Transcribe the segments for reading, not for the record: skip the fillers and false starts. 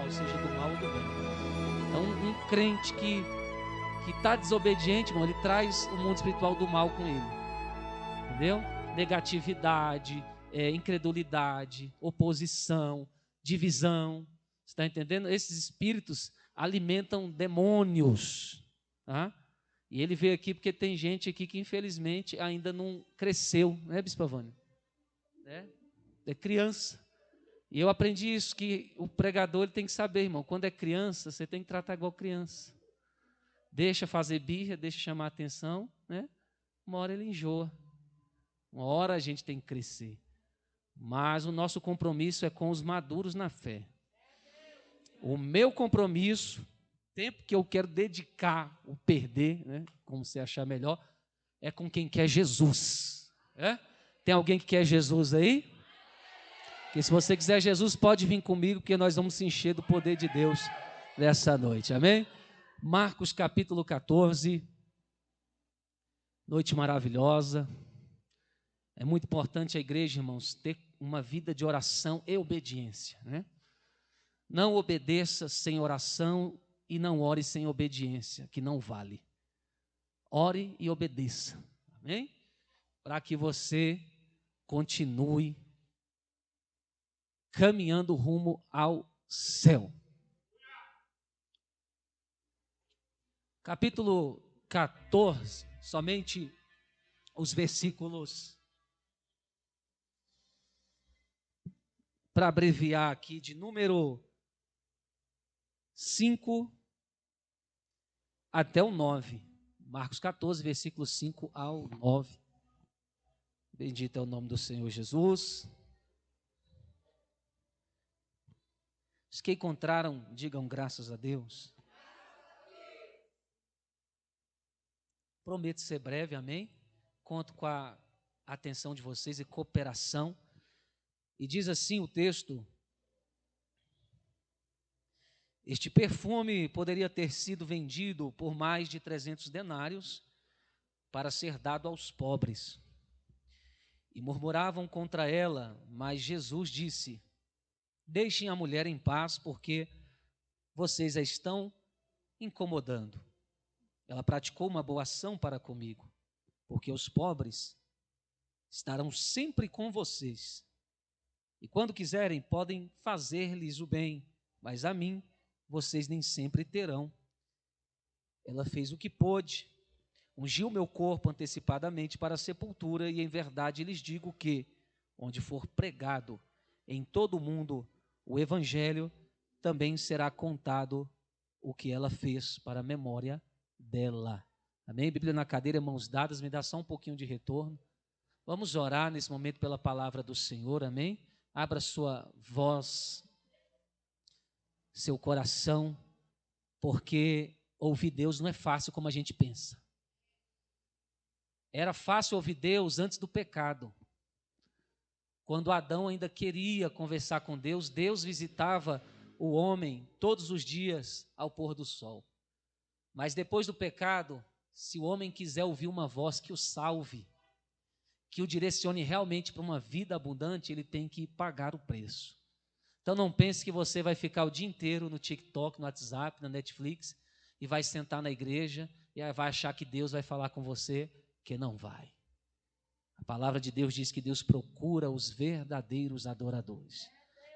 espiritual, seja do mal ou do bem. Então, um crente que está desobediente, irmão, ele traz o mundo espiritual do mal com ele. Entendeu? Negatividade, incredulidade, oposição, divisão. Você está entendendo? Esses espíritos alimentam demônios. Tá? E ele veio aqui porque tem gente aqui que infelizmente ainda não cresceu, né, Bispa Vânia? É criança. E eu aprendi isso, que o pregador ele tem que saber, irmão, quando é criança, você tem que tratar igual criança. Deixa fazer birra, deixa chamar atenção, né? Uma hora ele enjoa. Uma hora a gente tem que crescer. Mas o nosso compromisso é com os maduros na fé. O meu compromisso, tempo que eu quero dedicar, ou perder, né, como você achar melhor, é com quem quer Jesus. Tem alguém que quer Jesus aí? Porque se você quiser Jesus, pode vir comigo, porque nós vamos se encher do poder de Deus nessa noite, amém? Marcos capítulo 14, noite maravilhosa. É muito importante a igreja, irmãos, ter uma vida de oração e obediência, né? Não obedeça sem oração e não ore sem obediência, que não vale. Ore e obedeça, amém? Para que você continue caminhando rumo ao céu. Capítulo 14, somente os versículos, para abreviar aqui, de número 5 até o 9. Marcos 14, versículos 5 ao 9. Bendito é o nome do Senhor Jesus. Os que encontraram, digam graças a Deus. Prometo ser breve, amém? Conto com a atenção de vocês e cooperação. E diz assim o texto: este perfume poderia ter sido vendido por mais de 300 denários para ser dado aos pobres. E murmuravam contra ela, mas Jesus disse: deixem a mulher em paz, porque vocês a estão incomodando. Ela praticou uma boa ação para comigo, porque os pobres estarão sempre com vocês. E quando quiserem, podem fazer-lhes o bem, mas a mim vocês nem sempre terão. Ela fez o que pôde, ungiu meu corpo antecipadamente para a sepultura, e em verdade lhes digo que, onde for pregado em todo o mundo o evangelho, também será contado o que ela fez para a memória dela. Amém? Bíblia na cadeira, mãos dadas, me dá só um pouquinho de retorno. Vamos orar nesse momento pela palavra do Senhor, amém? Abra sua voz, seu coração, porque ouvir Deus não é fácil como a gente pensa. Era fácil ouvir Deus antes do pecado. Quando Adão ainda queria conversar com Deus, Deus visitava o homem todos os dias ao pôr do sol. Mas depois do pecado, se o homem quiser ouvir uma voz que o salve, que o direcione realmente para uma vida abundante, ele tem que pagar o preço. Então não pense que você vai ficar o dia inteiro no TikTok, no WhatsApp, na Netflix, e vai sentar na igreja e vai achar que Deus vai falar com você, que não vai. A palavra de Deus diz que Deus procura os verdadeiros adoradores.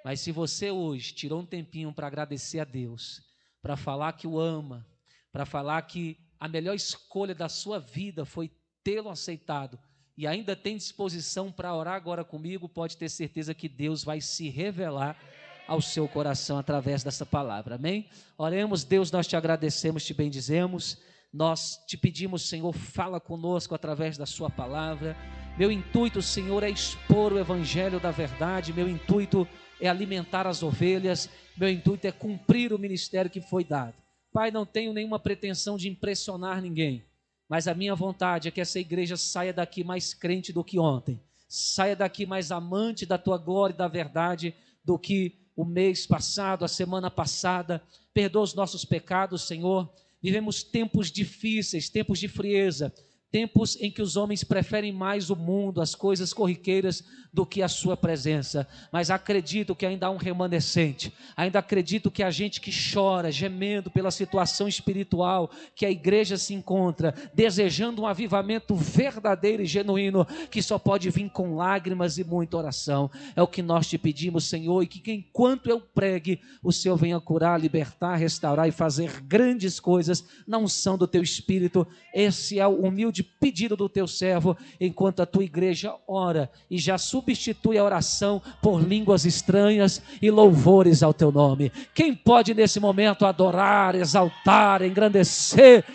Mas se você hoje tirou um tempinho para agradecer a Deus, para falar que o ama, para falar que a melhor escolha da sua vida foi tê-lo aceitado, e ainda tem disposição para orar agora comigo, pode ter certeza que Deus vai se revelar ao seu coração através dessa palavra, amém? Oremos. Deus, nós te agradecemos, te bendizemos, nós te pedimos, Senhor, fala conosco através da sua palavra. Meu intuito, Senhor, é expor o evangelho da verdade, meu intuito é alimentar as ovelhas, meu intuito é cumprir o ministério que foi dado. Pai, não tenho nenhuma pretensão de impressionar ninguém, mas a minha vontade é que essa igreja saia daqui mais crente do que ontem, saia daqui mais amante da tua glória e da verdade do que o mês passado, a semana passada. Perdoa os nossos pecados, Senhor. Vivemos tempos difíceis, tempos de frieza, tempos em que os homens preferem mais o mundo, as coisas corriqueiras, do que a sua presença. Mas acredito que ainda há um remanescente, ainda acredito que há gente que chora, gemendo pela situação espiritual que a igreja se encontra, desejando um avivamento verdadeiro e genuíno, que só pode vir com lágrimas e muita oração. É o que nós te pedimos, Senhor, e que enquanto eu pregue, o Senhor venha curar, libertar, restaurar e fazer grandes coisas na unção do teu Espírito. Esse é o humilde pedido do teu servo, enquanto a tua igreja ora e já substitui a oração por línguas estranhas e louvores ao teu nome. Quem pode nesse momento adorar, exaltar, engrandecer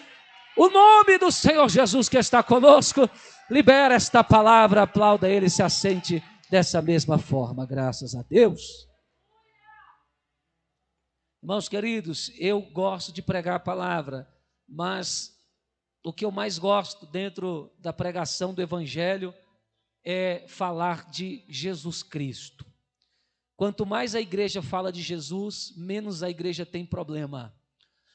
o nome do Senhor Jesus que está conosco? Libera esta palavra, aplauda ele e se assente dessa mesma forma. Graças a Deus. Irmãos queridos, eu gosto de pregar a palavra, mas o que eu mais gosto dentro da pregação do Evangelho é falar de Jesus Cristo. Quanto mais a igreja fala de Jesus, menos a igreja tem problema.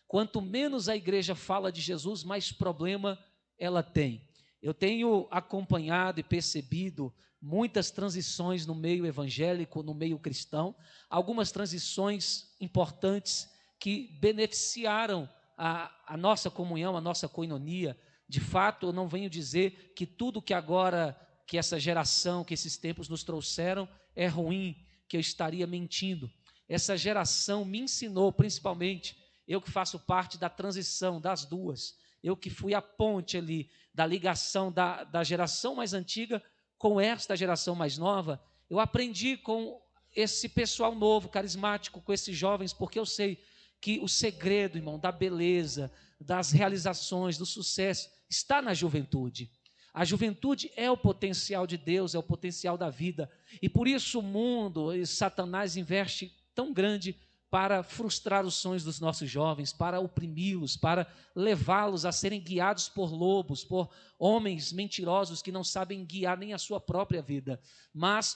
Quanto menos a igreja fala de Jesus, mais problema ela tem. Eu tenho acompanhado e percebido muitas transições no meio evangélico, no meio cristão, algumas transições importantes que beneficiaram a nossa comunhão, a nossa koinonia. De fato, eu não venho dizer que tudo que agora, que essa geração, que esses tempos nos trouxeram é ruim, que eu estaria mentindo. Essa geração me ensinou, principalmente, eu que faço parte da transição das duas, eu que fui a ponte ali, da ligação da geração mais antiga com esta geração mais nova, eu aprendi com esse pessoal novo, carismático, com esses jovens, porque eu sei que o segredo, irmão, da beleza, das realizações, do sucesso, está na juventude. A juventude é o potencial de Deus, é o potencial da vida. E por isso o mundo, e Satanás investe tão grande para frustrar os sonhos dos nossos jovens, para oprimi-los, para levá-los a serem guiados por lobos, por homens mentirosos que não sabem guiar nem a sua própria vida. Mas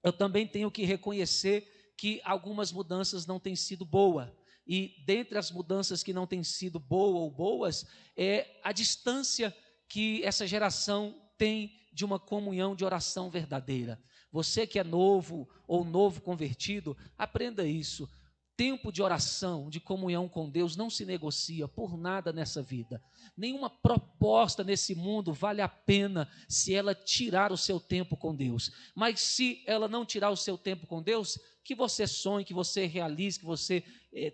eu também tenho que reconhecer que algumas mudanças não têm sido boas. E dentre as mudanças que não têm sido boas ou boas, é a distância que essa geração tem de uma comunhão de oração verdadeira. Você que é novo ou novo convertido, aprenda isso. Tempo de oração, de comunhão com Deus não se negocia por nada nessa vida. Nenhuma proposta nesse mundo vale a pena se ela tirar o seu tempo com Deus. Mas se ela não tirar o seu tempo com Deus, que você sonhe, que você realize, que você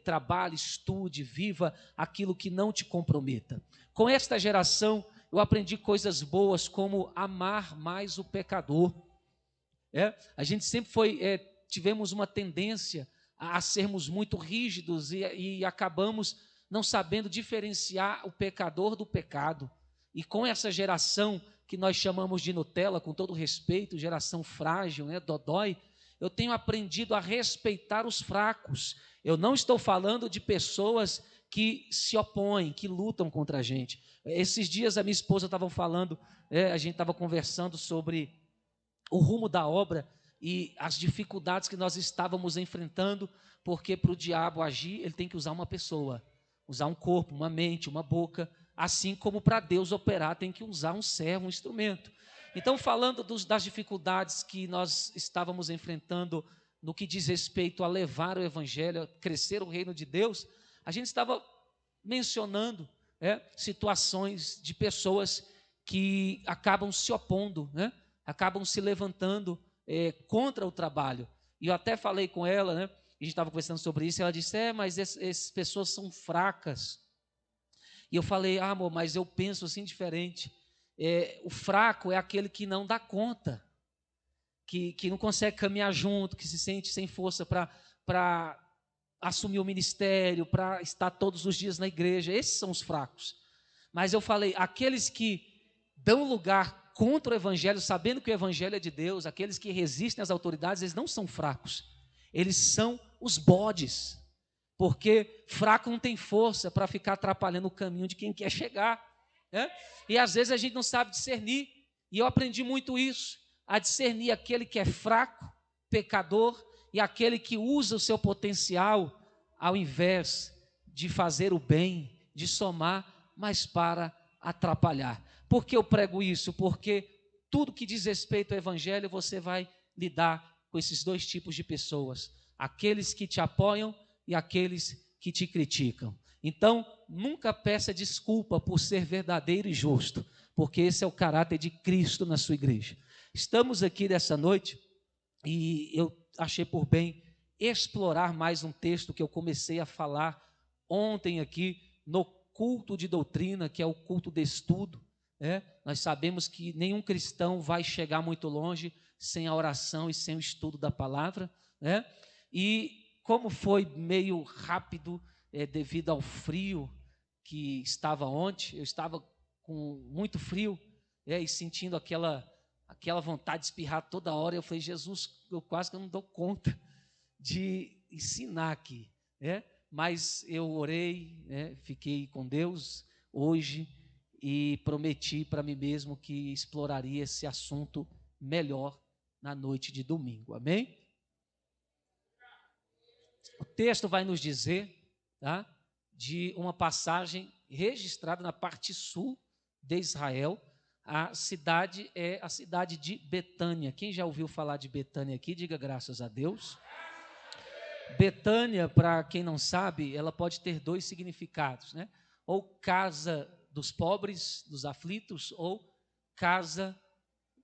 trabalhe, estude, viva aquilo que não te comprometa. Com esta geração, eu aprendi coisas boas como amar mais o pecador. A gente sempre tivemos uma tendência a sermos muito rígidos e acabamos não sabendo diferenciar o pecador do pecado. E com essa geração que nós chamamos de Nutella, com todo respeito, geração frágil, dodói, eu tenho aprendido a respeitar os fracos. Eu não estou falando de pessoas que se opõem, que lutam contra a gente. Esses dias a minha esposa estava falando, a gente estava conversando sobre o rumo da obra e as dificuldades que nós estávamos enfrentando, porque para o diabo agir, ele tem que usar uma pessoa, usar um corpo, uma mente, uma boca, assim como para Deus operar, tem que usar um servo, um instrumento. Então, falando das dificuldades que nós estávamos enfrentando no que diz respeito a levar o evangelho, a crescer o reino de Deus, a gente estava mencionando situações de pessoas que acabam se opondo, acabam se levantando contra o trabalho. E eu até falei com ela, a gente estava conversando sobre isso, e ela disse, mas essas pessoas são fracas. E eu falei, amor, mas eu penso assim diferente. O fraco é aquele que não dá conta, que não consegue caminhar junto, que se sente sem força para assumir o ministério, para estar todos os dias na igreja. Esses são os fracos. Mas eu falei, aqueles que dão lugar contra o evangelho, sabendo que o evangelho é de Deus, aqueles que resistem às autoridades, eles não são fracos, eles são os bodes, porque fraco não tem força para ficar atrapalhando o caminho de quem quer chegar, e às vezes a gente não sabe discernir, e eu aprendi muito isso, a discernir aquele que é fraco, pecador, e aquele que usa o seu potencial, ao invés de fazer o bem, de somar, mas para atrapalhar. Por que eu prego isso? Porque tudo que diz respeito ao evangelho, você vai lidar com esses dois tipos de pessoas, aqueles que te apoiam e aqueles que te criticam. Então, nunca peça desculpa por ser verdadeiro e justo, porque esse é o caráter de Cristo na sua igreja. Estamos aqui nessa noite e eu achei por bem explorar mais um texto que eu comecei a falar ontem aqui no culto de doutrina, que é o culto de estudo. Nós sabemos que nenhum cristão vai chegar muito longe sem a oração e sem o estudo da palavra, E como foi meio rápido, devido ao frio que estava ontem, eu estava com muito frio, e sentindo aquela vontade de espirrar toda hora. Eu falei: Jesus, eu quase que não dou conta de ensinar aqui, Mas eu orei, fiquei com Deus hoje e prometi para mim mesmo que exploraria esse assunto melhor na noite de domingo, amém? O texto vai nos dizer, de uma passagem registrada na parte sul de Israel. A cidade é a cidade de Betânia. Quem já ouviu falar de Betânia aqui, diga graças a Deus. Betânia, para quem não sabe, ela pode ter dois significados, Ou casa dos pobres, dos aflitos, ou casa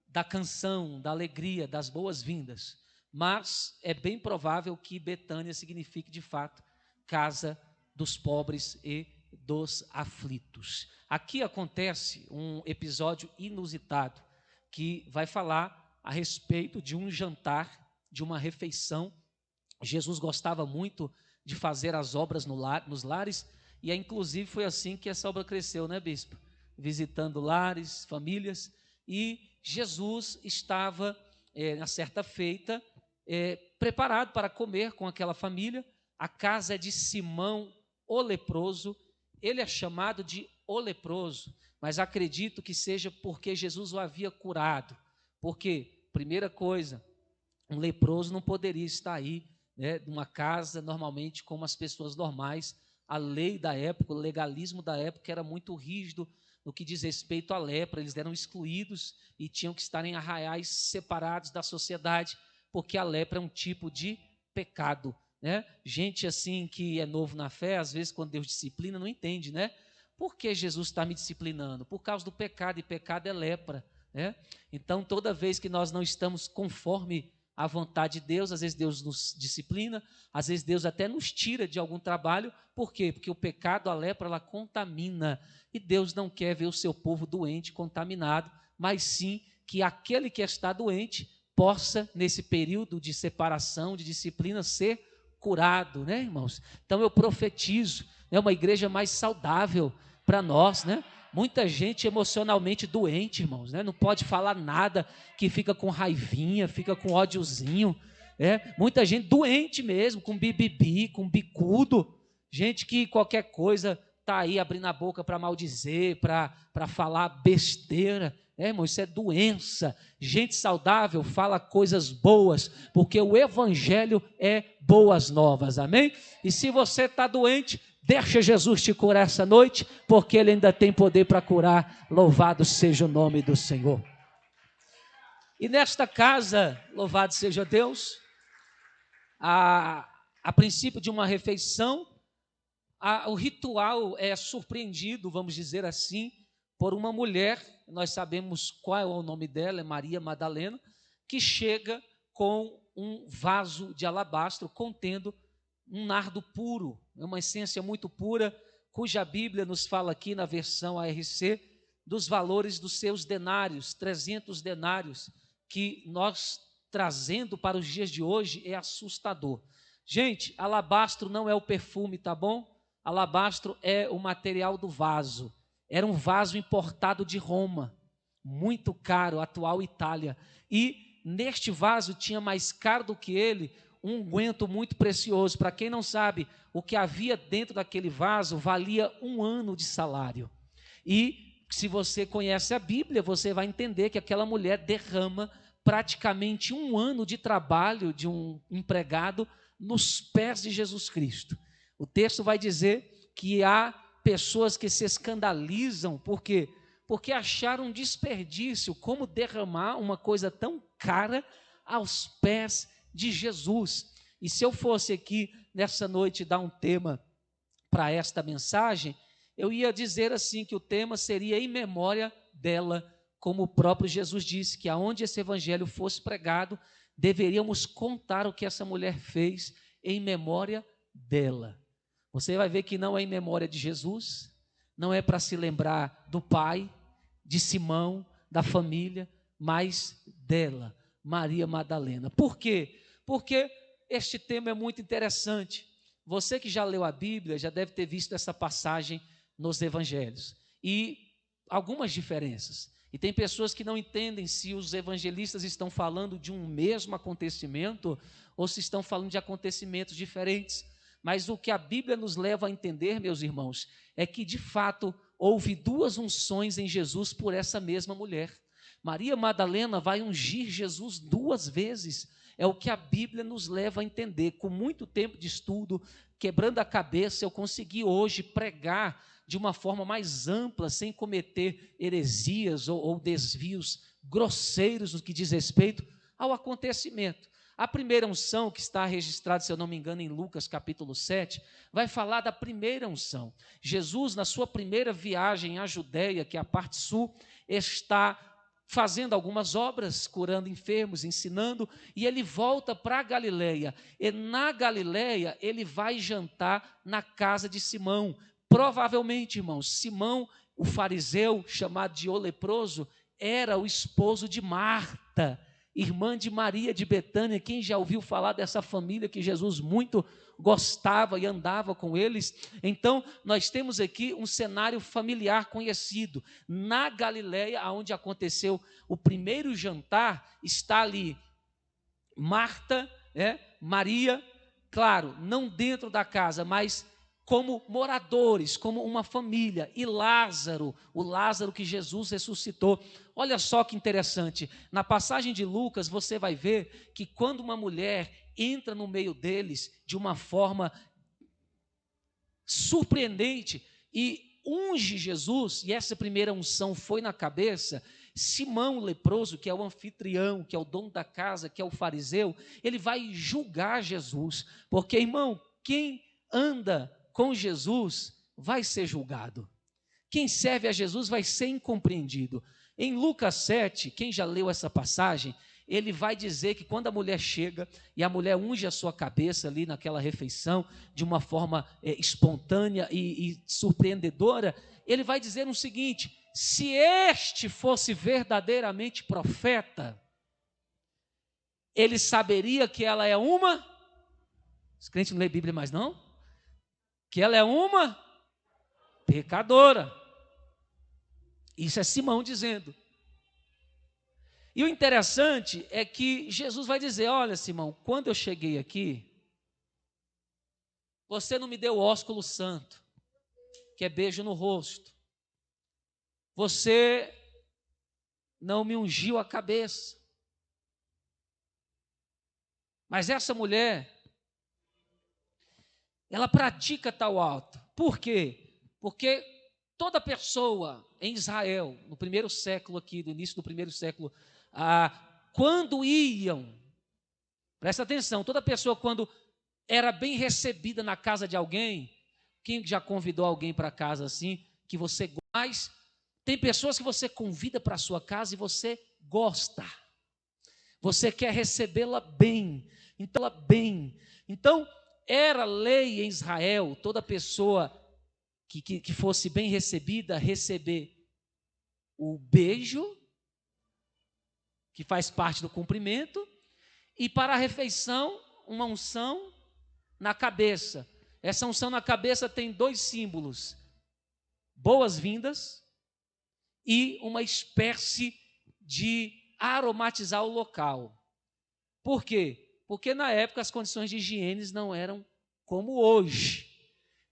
da canção, da alegria, das boas-vindas. Mas é bem provável que Betânia signifique, de fato, casa dos pobres e dos aflitos. Aqui acontece um episódio inusitado, que vai falar a respeito de um jantar, de uma refeição. Jesus gostava muito de fazer as obras nos lares, e inclusive foi assim que essa obra cresceu, bispo? Visitando lares, famílias, e Jesus estava, na certa feita, preparado para comer com aquela família. A casa é de Simão, o leproso. Ele é chamado de o leproso, mas acredito que seja porque Jesus o havia curado. Porque, primeira coisa, um leproso não poderia estar aí, numa casa, normalmente, como as pessoas normais. A lei da época, o legalismo da época era muito rígido no que diz respeito à lepra. Eles eram excluídos e tinham que estar em arraiais separados da sociedade, porque a lepra é um tipo de pecado, Gente assim que é novo na fé, às vezes quando Deus disciplina, não entende, Por que Jesus está me disciplinando? Por causa do pecado, e pecado é lepra, Então, toda vez que nós não estamos conforme a vontade de Deus, às vezes Deus nos disciplina, às vezes Deus até nos tira de algum trabalho. Por quê? Porque o pecado, a lepra, ela contamina, e Deus não quer ver o seu povo doente, contaminado, mas sim que aquele que está doente possa, nesse período de separação, de disciplina, ser curado, irmãos? Então eu profetizo, uma igreja mais saudável para nós, Muita gente emocionalmente doente, irmãos, Não pode falar nada, que fica com raivinha, fica com ódiozinho, Muita gente doente mesmo, com bibibi, com bicudo, gente que qualquer coisa está aí abrindo a boca para maldizer, para falar besteira, irmão, isso é doença. Gente saudável fala coisas boas, porque o evangelho é boas novas, amém? E se você está doente, deixa Jesus te curar essa noite, porque Ele ainda tem poder para curar. Louvado seja o nome do Senhor. E nesta casa, louvado seja Deus, a princípio de uma refeição, o ritual é surpreendido, vamos dizer assim, por uma mulher. Nós sabemos qual é o nome dela, é Maria Madalena, que chega com um vaso de alabastro contendo um nardo puro, uma essência muito pura, cuja Bíblia nos fala aqui na versão ARC dos valores dos seus denários, 300 denários, que nós trazendo para os dias de hoje é assustador. Gente, alabastro não é o perfume, tá bom? Alabastro é o material do vaso. Era um vaso importado de Roma, muito caro, atual Itália. E neste vaso tinha mais caro do que ele um unguento muito precioso. Para quem não sabe, o que havia dentro daquele vaso valia 1 ano de salário. E se você conhece a Bíblia, você vai entender que aquela mulher derrama praticamente 1 ano de trabalho de um empregado nos pés de Jesus Cristo. O texto vai dizer que há pessoas que se escandalizam, por quê? porque acharam um desperdício como derramar uma coisa tão cara aos pés de Jesus. E se eu fosse aqui nessa noite dar um tema para esta mensagem, eu ia dizer assim, que o tema seria em memória dela, como o próprio Jesus disse, que aonde esse evangelho fosse pregado, deveríamos contar o que essa mulher fez em memória dela. Você vai ver que não é em memória de Jesus, não é para se lembrar do pai, de Simão, da família, mas dela, Maria Madalena. Por quê? Porque este tema é muito interessante. Você que já leu a Bíblia, já deve ter visto essa passagem nos evangelhos. E algumas diferenças. E tem pessoas que não entendem se os evangelistas estão falando de um mesmo acontecimento ou se estão falando de acontecimentos diferentes. Mas o que a Bíblia nos leva a entender, meus irmãos, é que de fato houve duas unções em Jesus por essa mesma mulher. Maria Madalena vai ungir Jesus 2 vezes. É o que a Bíblia nos leva a entender. Com muito tempo de estudo, quebrando a cabeça, eu consegui hoje pregar de uma forma mais ampla, sem cometer heresias ou desvios grosseiros no que diz respeito ao acontecimento. A primeira unção, que está registrada, se eu não me engano, em Lucas capítulo 7, vai falar da primeira unção. Jesus, na sua primeira viagem à Judéia, que é a parte sul, está fazendo algumas obras, curando enfermos, ensinando, e ele volta para a Galileia. E na Galileia, ele vai jantar na casa de Simão. Provavelmente, irmãos, Simão, o fariseu, chamado de o leproso, era o esposo de Marta, irmã de Maria de Betânia. Quem já ouviu falar dessa família que Jesus muito gostava e andava com eles? Então, nós temos aqui um cenário familiar conhecido. Na Galileia, onde aconteceu o primeiro jantar, está ali Marta, Maria, claro, não dentro da casa, mas como moradores, como uma família, e Lázaro, o Lázaro que Jesus ressuscitou. Olha só que interessante, na passagem de Lucas você vai ver que quando uma mulher entra no meio deles de uma forma surpreendente e unge Jesus, e essa primeira unção foi na cabeça, Simão o leproso, que é o anfitrião, que é o dono da casa, que é o fariseu, ele vai julgar Jesus, porque, irmão, quem anda com Jesus vai ser julgado. Quem serve a Jesus vai ser incompreendido. Em Lucas 7, quem já leu essa passagem, ele vai dizer que quando a mulher chega e a mulher unge a sua cabeça ali naquela refeição de uma forma espontânea e surpreendedora, ele vai dizer o seguinte: se este fosse verdadeiramente profeta, ele saberia que ela é uma... Os crentes não lêem Bíblia mais não? Que ela é uma pecadora. Isso é Simão dizendo. E o interessante é que Jesus vai dizer: olha, Simão, quando eu cheguei aqui, você não me deu ósculo santo, que é beijo no rosto. Você não me ungiu a cabeça. Mas essa mulher, ela pratica tal ato. Por quê? Porque toda pessoa em Israel, no primeiro século aqui, no início do primeiro século, quando iam, presta atenção, toda pessoa quando era bem recebida na casa de alguém, quem já convidou alguém para casa assim, que você gosta, mas tem pessoas que você convida para a sua casa e você gosta, você quer recebê-la bem, então era lei em Israel, toda pessoa que fosse bem recebida, receber o beijo, que faz parte do cumprimento, e para a refeição, uma unção na cabeça. Essa unção na cabeça tem 2 símbolos: boas-vindas e uma espécie de aromatizar o local. Por quê? Porque na época as condições de higiene não eram como hoje.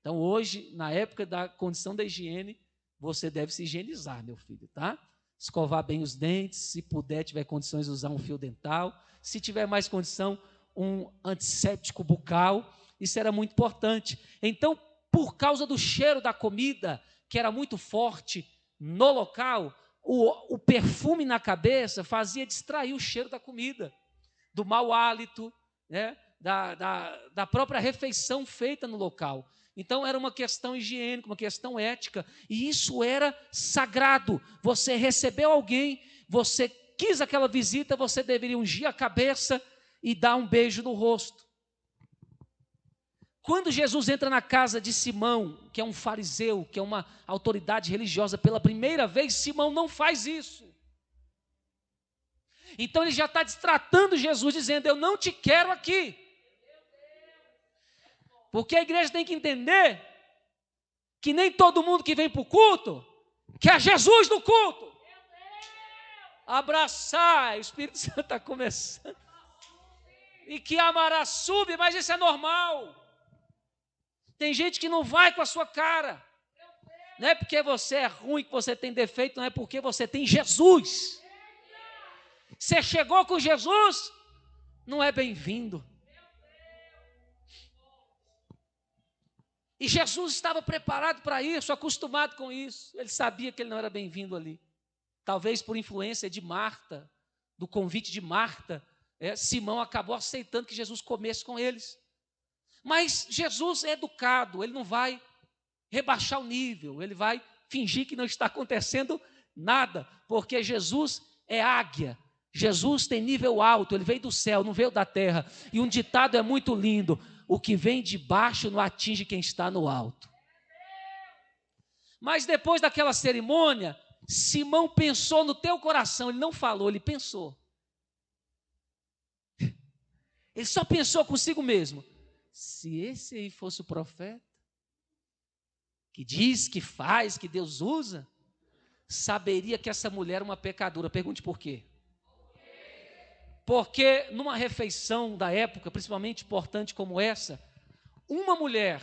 Então hoje, na época da condição da higiene, você deve se higienizar, meu filho, tá? Escovar bem os dentes, se puder, tiver condições de usar um fio dental, se tiver mais condição, um antisséptico bucal, isso era muito importante. Então, por causa do cheiro da comida, que era muito forte no local, o perfume na cabeça fazia distrair o cheiro da comida, do mau hálito, né? da própria refeição feita no local. Então era uma questão higiênica, uma questão ética, e isso era sagrado. Você recebeu alguém, você quis aquela visita, você deveria ungir a cabeça e dar um beijo no rosto. Quando Jesus entra na casa de Simão, que é um fariseu, que é uma autoridade religiosa, pela primeira vez, Simão não faz isso. Então ele já está destratando Jesus, dizendo: eu não te quero aqui. Porque a igreja tem que entender que nem todo mundo que vem para o culto quer Jesus no culto. Abraçar, o Espírito Santo está começando. E que amará sube, mas isso é normal. Tem gente que não vai com a sua cara. Não é porque você é ruim, que você tem defeito, não é porque você tem Jesus. Você chegou com Jesus, não é bem-vindo. E Jesus estava preparado para isso, acostumado com isso. Ele sabia que ele não era bem-vindo ali. Talvez por influência de Marta, do convite de Marta, Simão acabou aceitando que Jesus comesse com eles. Mas Jesus é educado, ele não vai rebaixar o nível, ele vai fingir que não está acontecendo nada, porque Jesus é águia, Jesus tem nível alto, ele veio do céu, não veio da terra. E um ditado é muito lindo: o que vem de baixo não atinge quem está no alto. Mas depois daquela cerimônia, Simão pensou no teu coração, ele não falou, ele pensou. Ele só pensou consigo mesmo: se esse aí fosse o profeta, que diz, que faz, que Deus usa, saberia que essa mulher é uma pecadora. Pergunte por quê? Porque numa refeição da época, principalmente importante como essa, uma mulher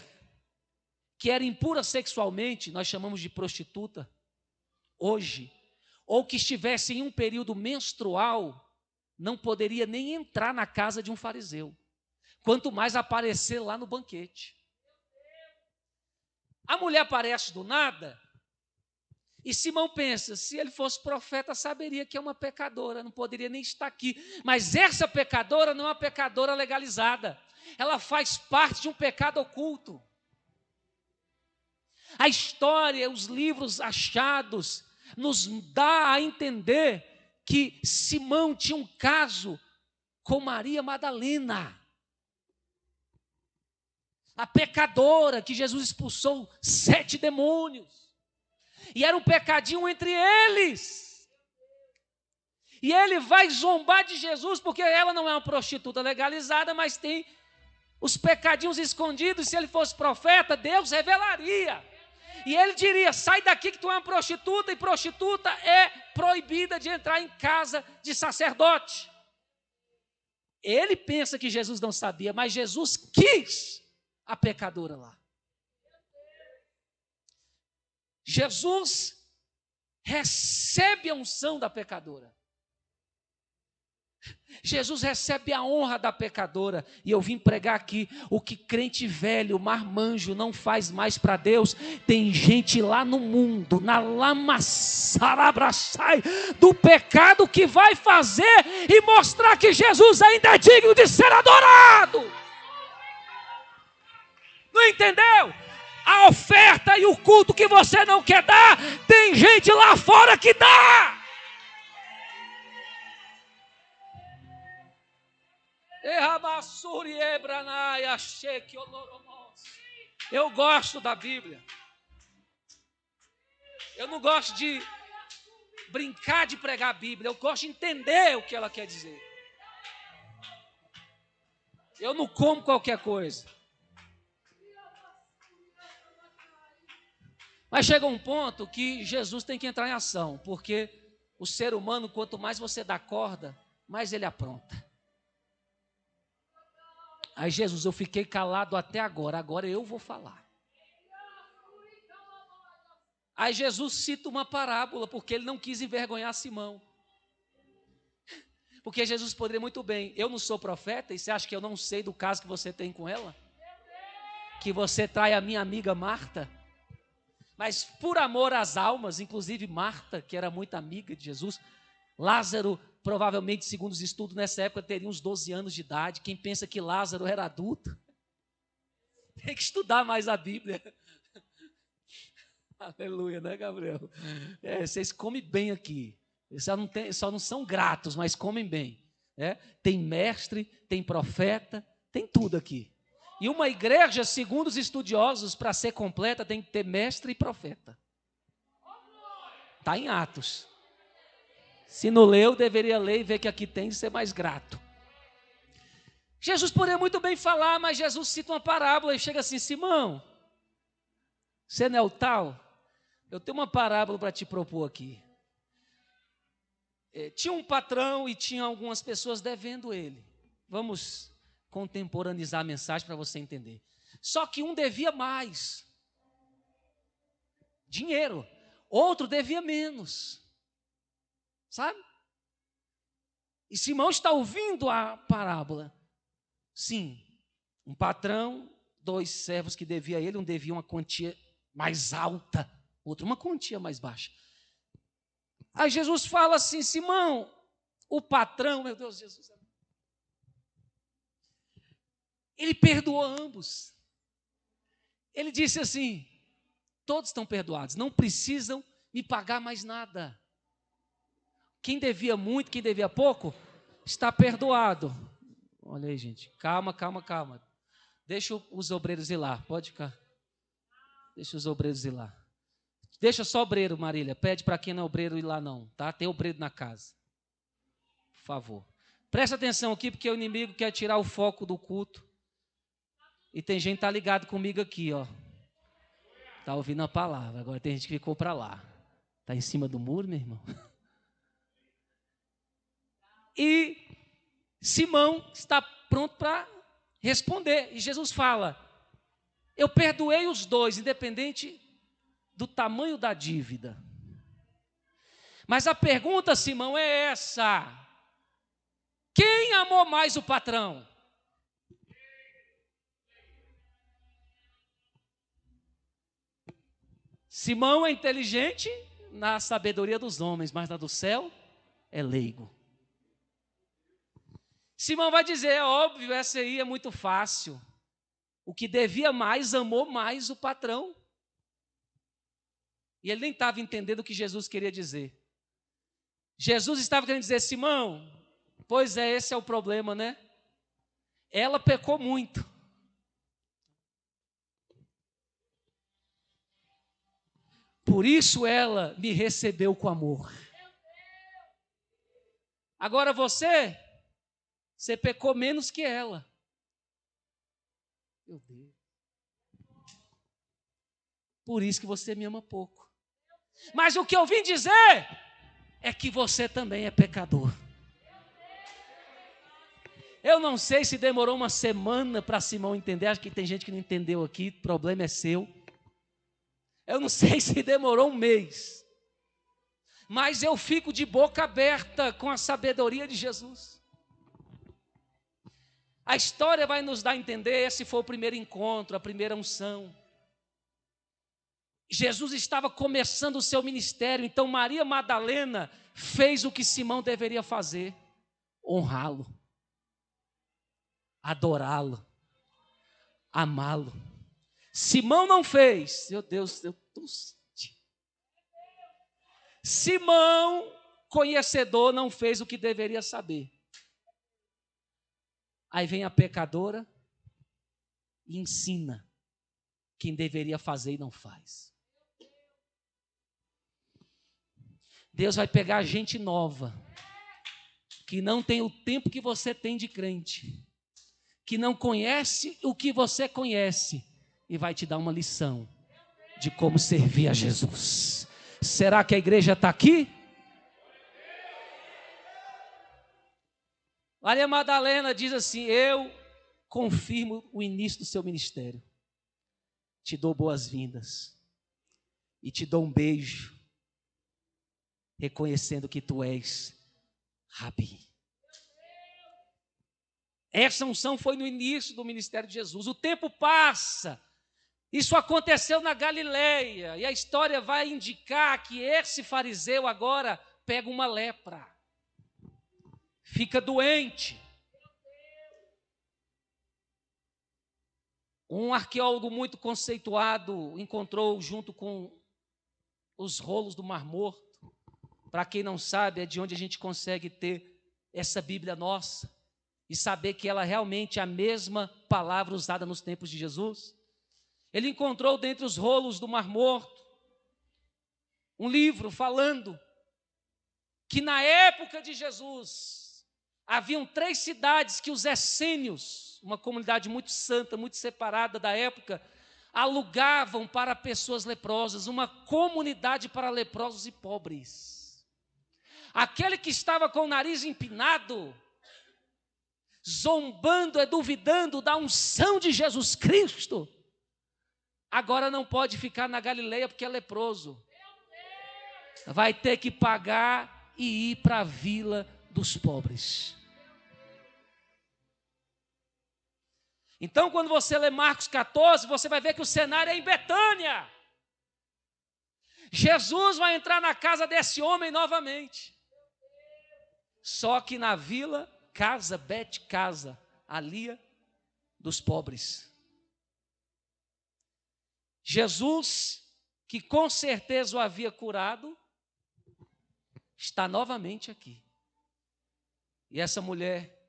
que era impura sexualmente, nós chamamos de prostituta, hoje, ou que estivesse em um período menstrual, não poderia nem entrar na casa de um fariseu, quanto mais aparecer lá no banquete. A mulher aparece do nada, e Simão pensa: se ele fosse profeta, saberia que é uma pecadora, não poderia nem estar aqui. Mas essa pecadora não é uma pecadora legalizada, ela faz parte de um pecado oculto. A história, os livros achados, nos dá a entender que Simão tinha um caso com Maria Madalena, a pecadora que Jesus expulsou 7 demônios. E era um pecadinho entre eles. E ele vai zombar de Jesus, porque ela não é uma prostituta legalizada, mas tem os pecadinhos escondidos. Se ele fosse profeta, Deus revelaria. E ele diria: sai daqui que tu é uma prostituta, e prostituta é proibida de entrar em casa de sacerdote. Ele pensa que Jesus não sabia, mas Jesus quis a pecadora lá. Jesus recebe a unção da pecadora. Jesus recebe a honra da pecadora. E eu vim pregar aqui: o que crente velho, marmanjo, não faz mais para Deus. Tem gente lá no mundo, na lama sarabraçai do pecado, que vai fazer e mostrar que Jesus ainda é digno de ser adorado. Não entendeu? A oferta e o culto que você não quer dar, tem gente lá fora que dá. Eu gosto da Bíblia. Eu não gosto de brincar de pregar a Bíblia, eu gosto de entender o que ela quer dizer. Eu não como qualquer coisa. Mas chega um ponto que Jesus tem que entrar em ação, porque o ser humano, quanto mais você dá corda, mais ele apronta. Aí Jesus: eu fiquei calado até agora eu vou falar. Aí Jesus cita uma parábola, porque ele não quis envergonhar Simão. Porque Jesus poderia muito bem: eu não sou profeta, e você acha que eu não sei do caso que você tem com ela? Que você trai a minha amiga Marta? Mas por amor às almas, inclusive Marta, que era muito amiga de Jesus, Lázaro, provavelmente, segundo os estudos, nessa época teria uns 12 anos de idade. Quem pensa que Lázaro era adulto, tem que estudar mais a Bíblia. Aleluia, né, Gabriel? Vocês comem bem aqui. Só não são gratos, mas comem bem. Tem mestre, tem profeta, tem tudo aqui. E uma igreja, segundo os estudiosos, para ser completa, tem que ter mestre e profeta. Está em Atos. Se não leu, deveria ler e ver que aqui tem e ser mais grato. Jesus poderia muito bem falar, mas Jesus cita uma parábola e chega assim: Simão, você não é o tal? Eu tenho uma parábola para te propor aqui. Tinha um patrão e tinha algumas pessoas devendo ele. Vamos contemporaneizar a mensagem para você entender. Só que um devia mais dinheiro, outro devia menos. Sabe? E Simão está ouvindo a parábola. Sim, um patrão, 2 servos que devia a ele, um devia uma quantia mais alta, outro uma quantia mais baixa. Aí Jesus fala assim: Simão, o patrão, meu Deus, Jesus, ele perdoou ambos. Ele disse assim: todos estão perdoados, não precisam me pagar mais nada. Quem devia muito, quem devia pouco, está perdoado. Olha aí, gente, calma. Deixa os obreiros ir lá, pode ficar. Deixa os obreiros ir lá. Deixa só obreiro, Marília, pede para quem não é obreiro ir lá não, tá? Tem obreiro na casa. Por favor. Presta atenção aqui, porque o inimigo quer tirar o foco do culto. E tem gente que está ligado comigo aqui, ó. Está ouvindo a palavra. Agora tem gente que ficou para lá. Está em cima do muro, meu irmão? E Simão está pronto para responder. E Jesus fala: eu perdoei os dois, independente do tamanho da dívida. Mas a pergunta, Simão, é essa: quem amou mais o patrão? Simão é inteligente na sabedoria dos homens, mas na do céu é leigo. Simão vai dizer: é óbvio, essa aí é muito fácil. O que devia mais, amou mais o patrão. E ele nem estava entendendo o que Jesus queria dizer. Jesus estava querendo dizer: Simão, pois é, esse é o problema, né? Ela pecou muito. Por isso ela me recebeu com amor. Agora você pecou menos que ela. Meu Deus. Por isso que você me ama pouco. Mas o que eu vim dizer é que você também é pecador. Eu não sei se demorou uma semana para Simão entender. Acho que tem gente que não entendeu aqui. O problema é seu. Eu não sei se demorou um mês. Mas eu fico de boca aberta com a sabedoria de Jesus. A história vai nos dar a entender, esse foi o primeiro encontro, a primeira unção. Jesus estava começando o seu ministério, então Maria Madalena fez o que Simão deveria fazer: honrá-lo, adorá-lo, amá-lo. Simão não fez. Meu Deus, eu tô... Simão, conhecedor, não fez o que deveria saber. Aí vem a pecadora e ensina quem deveria fazer e não faz. Deus vai pegar gente nova, que não tem o tempo que você tem de crente, que não conhece o que você conhece, e vai te dar uma lição de como servir a Jesus. Será que a igreja está aqui? Maria Madalena diz assim: eu confirmo o início do seu ministério, te dou boas-vindas e te dou um beijo, reconhecendo que tu és Rabi. Essa unção foi no início do ministério de Jesus. O tempo passa, Isso aconteceu na Galileia, e a história vai indicar que esse fariseu agora pega uma lepra, fica doente. Um arqueólogo muito conceituado encontrou junto com os rolos do Mar Morto. Para quem não sabe, é de onde a gente consegue ter essa Bíblia nossa e saber que ela realmente é a mesma palavra usada nos tempos de Jesus. Ele encontrou dentre os rolos do Mar Morto um livro falando que na época de Jesus haviam 3 cidades que os essênios, uma comunidade muito santa, muito separada da época, alugavam para pessoas leprosas, uma comunidade para leprosos e pobres. Aquele que estava com o nariz empinado, zombando, duvidando da unção de Jesus Cristo, agora não pode ficar na Galileia porque é leproso. Vai ter que pagar e ir para a vila dos pobres. Então, quando você lê Marcos 14, você vai ver que o cenário é em Betânia. Jesus vai entrar na casa desse homem novamente. Só que na vila, casa, casa, ali dos pobres. Jesus, que com certeza o havia curado, está novamente aqui. E essa mulher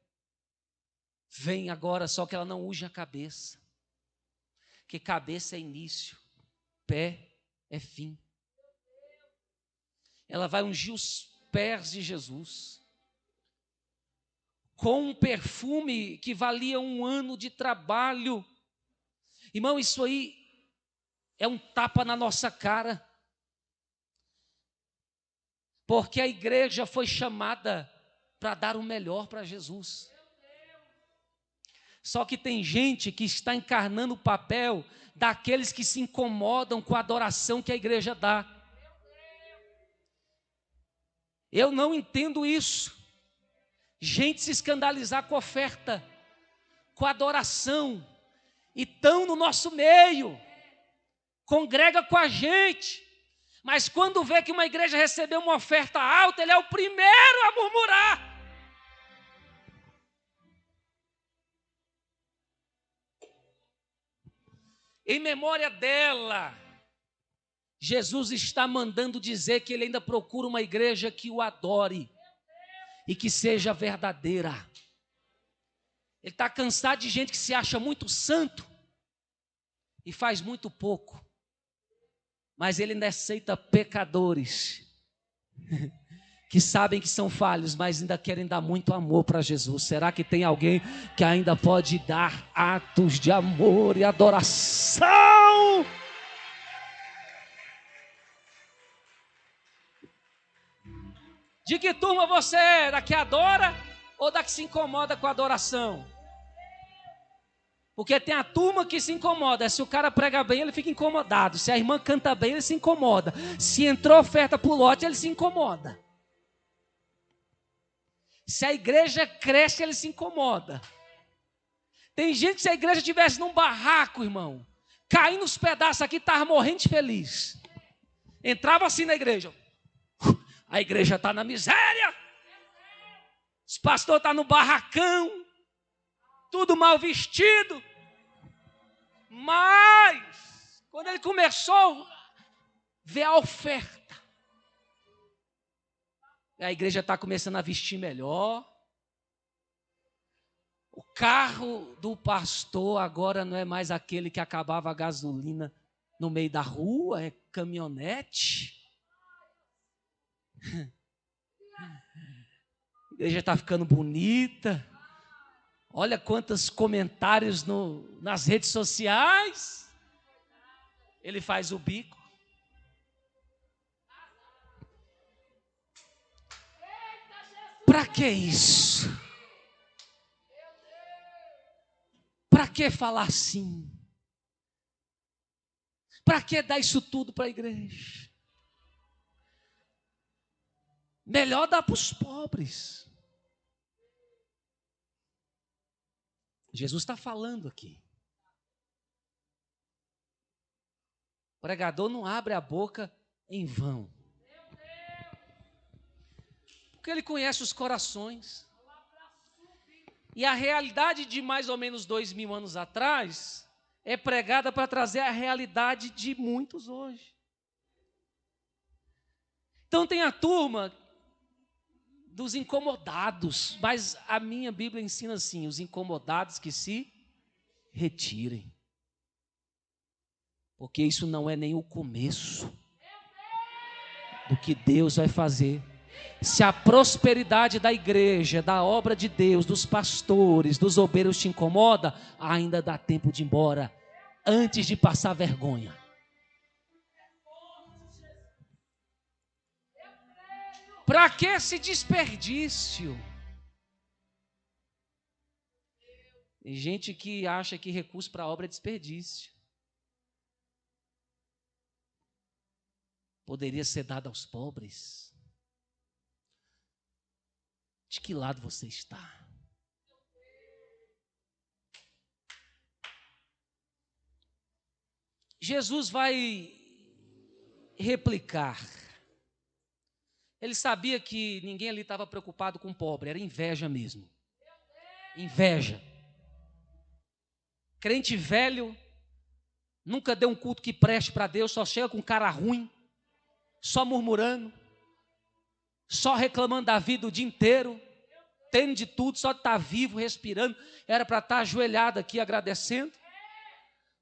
vem agora, só que ela não unge a cabeça. Que cabeça é início, pé é fim. Ela vai ungir os pés de Jesus com um perfume que valia 1 ano de trabalho. Irmão, isso aí é um tapa na nossa cara, porque a igreja foi chamada para dar o melhor para Jesus. Só que tem gente que está encarnando o papel daqueles que se incomodam com a adoração que a igreja dá. Eu não entendo isso. Gente se escandalizar com a oferta, com a adoração, e estão no nosso meio, congrega com a gente, mas quando vê que uma igreja recebeu uma oferta alta, ele é o primeiro a murmurar. Em memória dela, Jesus está mandando dizer que ele ainda procura uma igreja que o adore e que seja verdadeira. Ele está cansado de gente que se acha muito santo e faz muito pouco, mas ele ainda aceita pecadores que sabem que são falhos, mas ainda querem dar muito amor para Jesus. Será que tem alguém que ainda pode dar atos de amor e adoração? De que turma você é? Da que adora ou da que se incomoda com a adoração? Porque tem a turma que se incomoda. Se o cara prega bem, ele fica incomodado. Se a irmã canta bem, ele se incomoda. Se entrou oferta por lote, ele se incomoda. Se a igreja cresce, ele se incomoda. Tem gente que se a igreja estivesse num barraco, irmão, caindo os pedaços aqui, estava morrendo de feliz. Entrava assim na igreja. A igreja está na miséria. Os pastores estão no barracão. Tudo mal vestido. Mas, quando ele começou a ver a oferta, a igreja está começando a vestir melhor. O carro do pastor agora não é mais aquele que acabava a gasolina no meio da rua, é caminhonete. A igreja está ficando bonita. Olha quantos comentários nas redes sociais. Ele faz o bico. Para que isso? Para que falar assim? Para que dar isso tudo para a igreja? Melhor dar para os pobres. Jesus está falando aqui. pregador não abre a boca em vão. Porque ele conhece os corações. E a realidade de mais ou menos 2000 anos atrás é pregada para trazer a realidade de muitos hoje. Então tem a turma dos incomodados, mas a minha Bíblia ensina assim: os incomodados que se retirem. Porque isso não é nem o começo do que Deus vai fazer. Se a prosperidade da igreja, da obra de Deus, dos pastores, dos obreiros te incomoda, ainda dá tempo de ir embora, antes de passar vergonha. Para que esse desperdício? Tem gente que acha que recurso para a obra é desperdício. Poderia ser dado aos pobres. De que lado você está? Jesus vai replicar. Ele sabia que ninguém ali estava preocupado com o pobre, era inveja mesmo. Inveja. Crente velho, nunca deu um culto que preste para Deus, só chega com cara ruim, só murmurando, só reclamando da vida o dia inteiro, tendo de tudo, só de estar vivo, respirando, era para estar ajoelhado aqui agradecendo.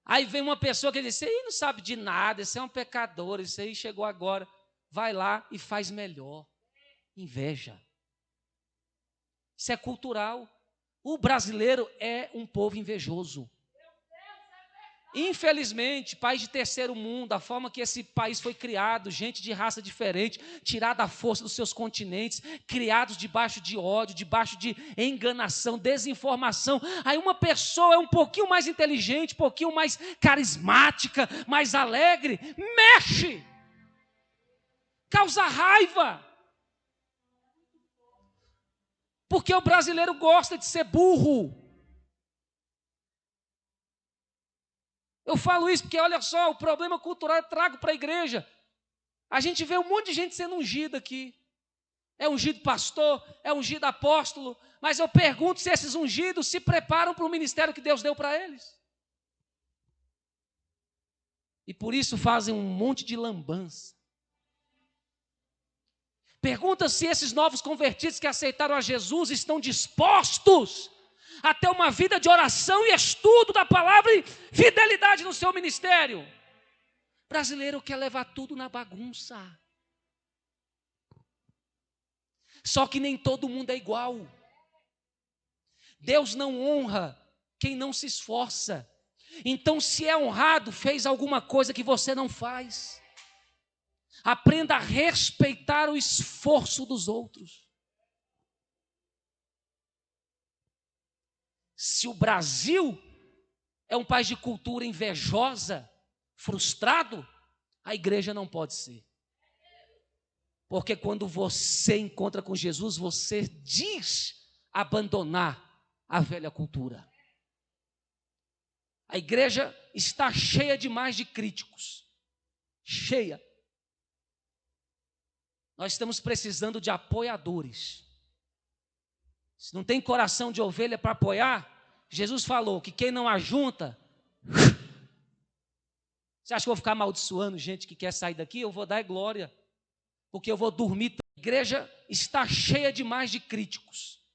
Aí vem uma pessoa que diz: isso aí não sabe de nada, isso é um pecador, isso aí chegou agora. Vai lá e faz melhor. Inveja. Isso é cultural. O brasileiro é um povo invejoso. Infelizmente, país de terceiro mundo, a forma que esse país foi criado, gente de raça diferente, tirada a força dos seus continentes, criados debaixo de ódio, debaixo de enganação, desinformação. Aí uma pessoa é um pouquinho mais inteligente, um pouquinho mais carismática, mais alegre, mexe, causa raiva. Porque o brasileiro gosta de ser burro. Eu falo isso porque, olha só, o problema cultural eu trago para a igreja. A gente vê um monte de gente sendo ungida aqui. É ungido pastor, é ungido apóstolo. Mas eu pergunto se esses ungidos se preparam para o ministério que Deus deu para eles. E por isso fazem um monte de lambança. Pergunta se esses novos convertidos que aceitaram a Jesus estão dispostos a ter uma vida de oração e estudo da palavra e fidelidade no seu ministério. O brasileiro quer levar tudo na bagunça. Só que nem todo mundo é igual. Deus não honra quem não se esforça. Então, se é honrado, fez alguma coisa que você não faz. Aprenda a respeitar o esforço dos outros. Se o Brasil é um país de cultura invejosa, frustrado, a igreja não pode ser. Porque quando você encontra com Jesus, você diz abandonar a velha cultura. A igreja está cheia demais de críticos. Cheia. Nós estamos precisando de apoiadores. Se não tem coração de ovelha para apoiar, Jesus falou que quem não ajunta... Você acha que eu vou ficar amaldiçoando gente que quer sair daqui? Eu vou dar glória, porque eu vou dormir. A igreja está cheia demais de críticos.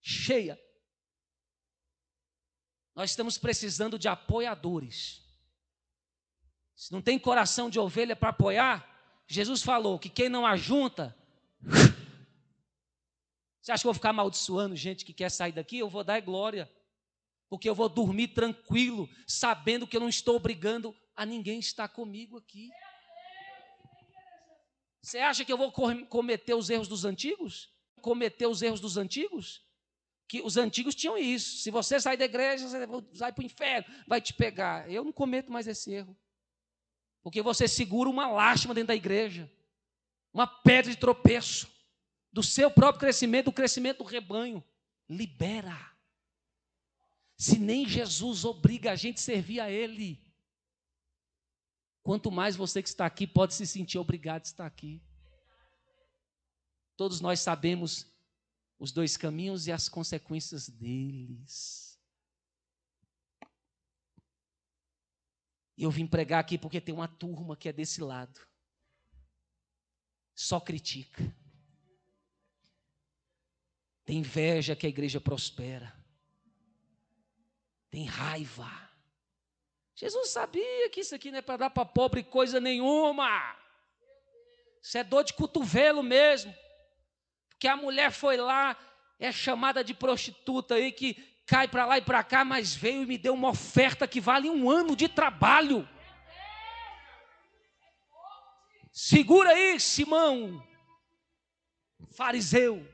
Cheia. Nós estamos precisando de apoiadores. Se não tem coração de ovelha para apoiar, Jesus falou que quem não ajunta... Você acha que eu vou ficar amaldiçoando gente que quer sair daqui? Eu vou dar glória, porque eu vou dormir tranquilo, sabendo que eu não estou obrigando a ninguém estar comigo aqui. Você acha que eu vou cometer os erros dos antigos? Cometer os erros dos antigos? Que os antigos tinham isso. Se você sair da igreja, você vai para o inferno, vai te pegar. Eu não cometo mais esse erro. Porque você segura uma lástima dentro da igreja, uma pedra de tropeço, do seu próprio crescimento, do crescimento do rebanho. Libera. Se nem Jesus obriga a gente a servir a Ele. quanto mais você que está aqui pode se sentir obrigado a estar aqui. Todos nós sabemos os dois caminhos e as consequências deles. E eu vim pregar aqui porque tem uma turma que é desse lado. Só critica. Tem inveja que a igreja prospera. Tem raiva. Jesus sabia que isso aqui não é para dar para pobre coisa nenhuma. Isso é dor de cotovelo mesmo. Porque a mulher foi lá, é chamada de prostituta aí, que cai para lá e para cá, mas veio e me deu uma oferta que vale 1 ano de trabalho. Segura aí, Simão, fariseu.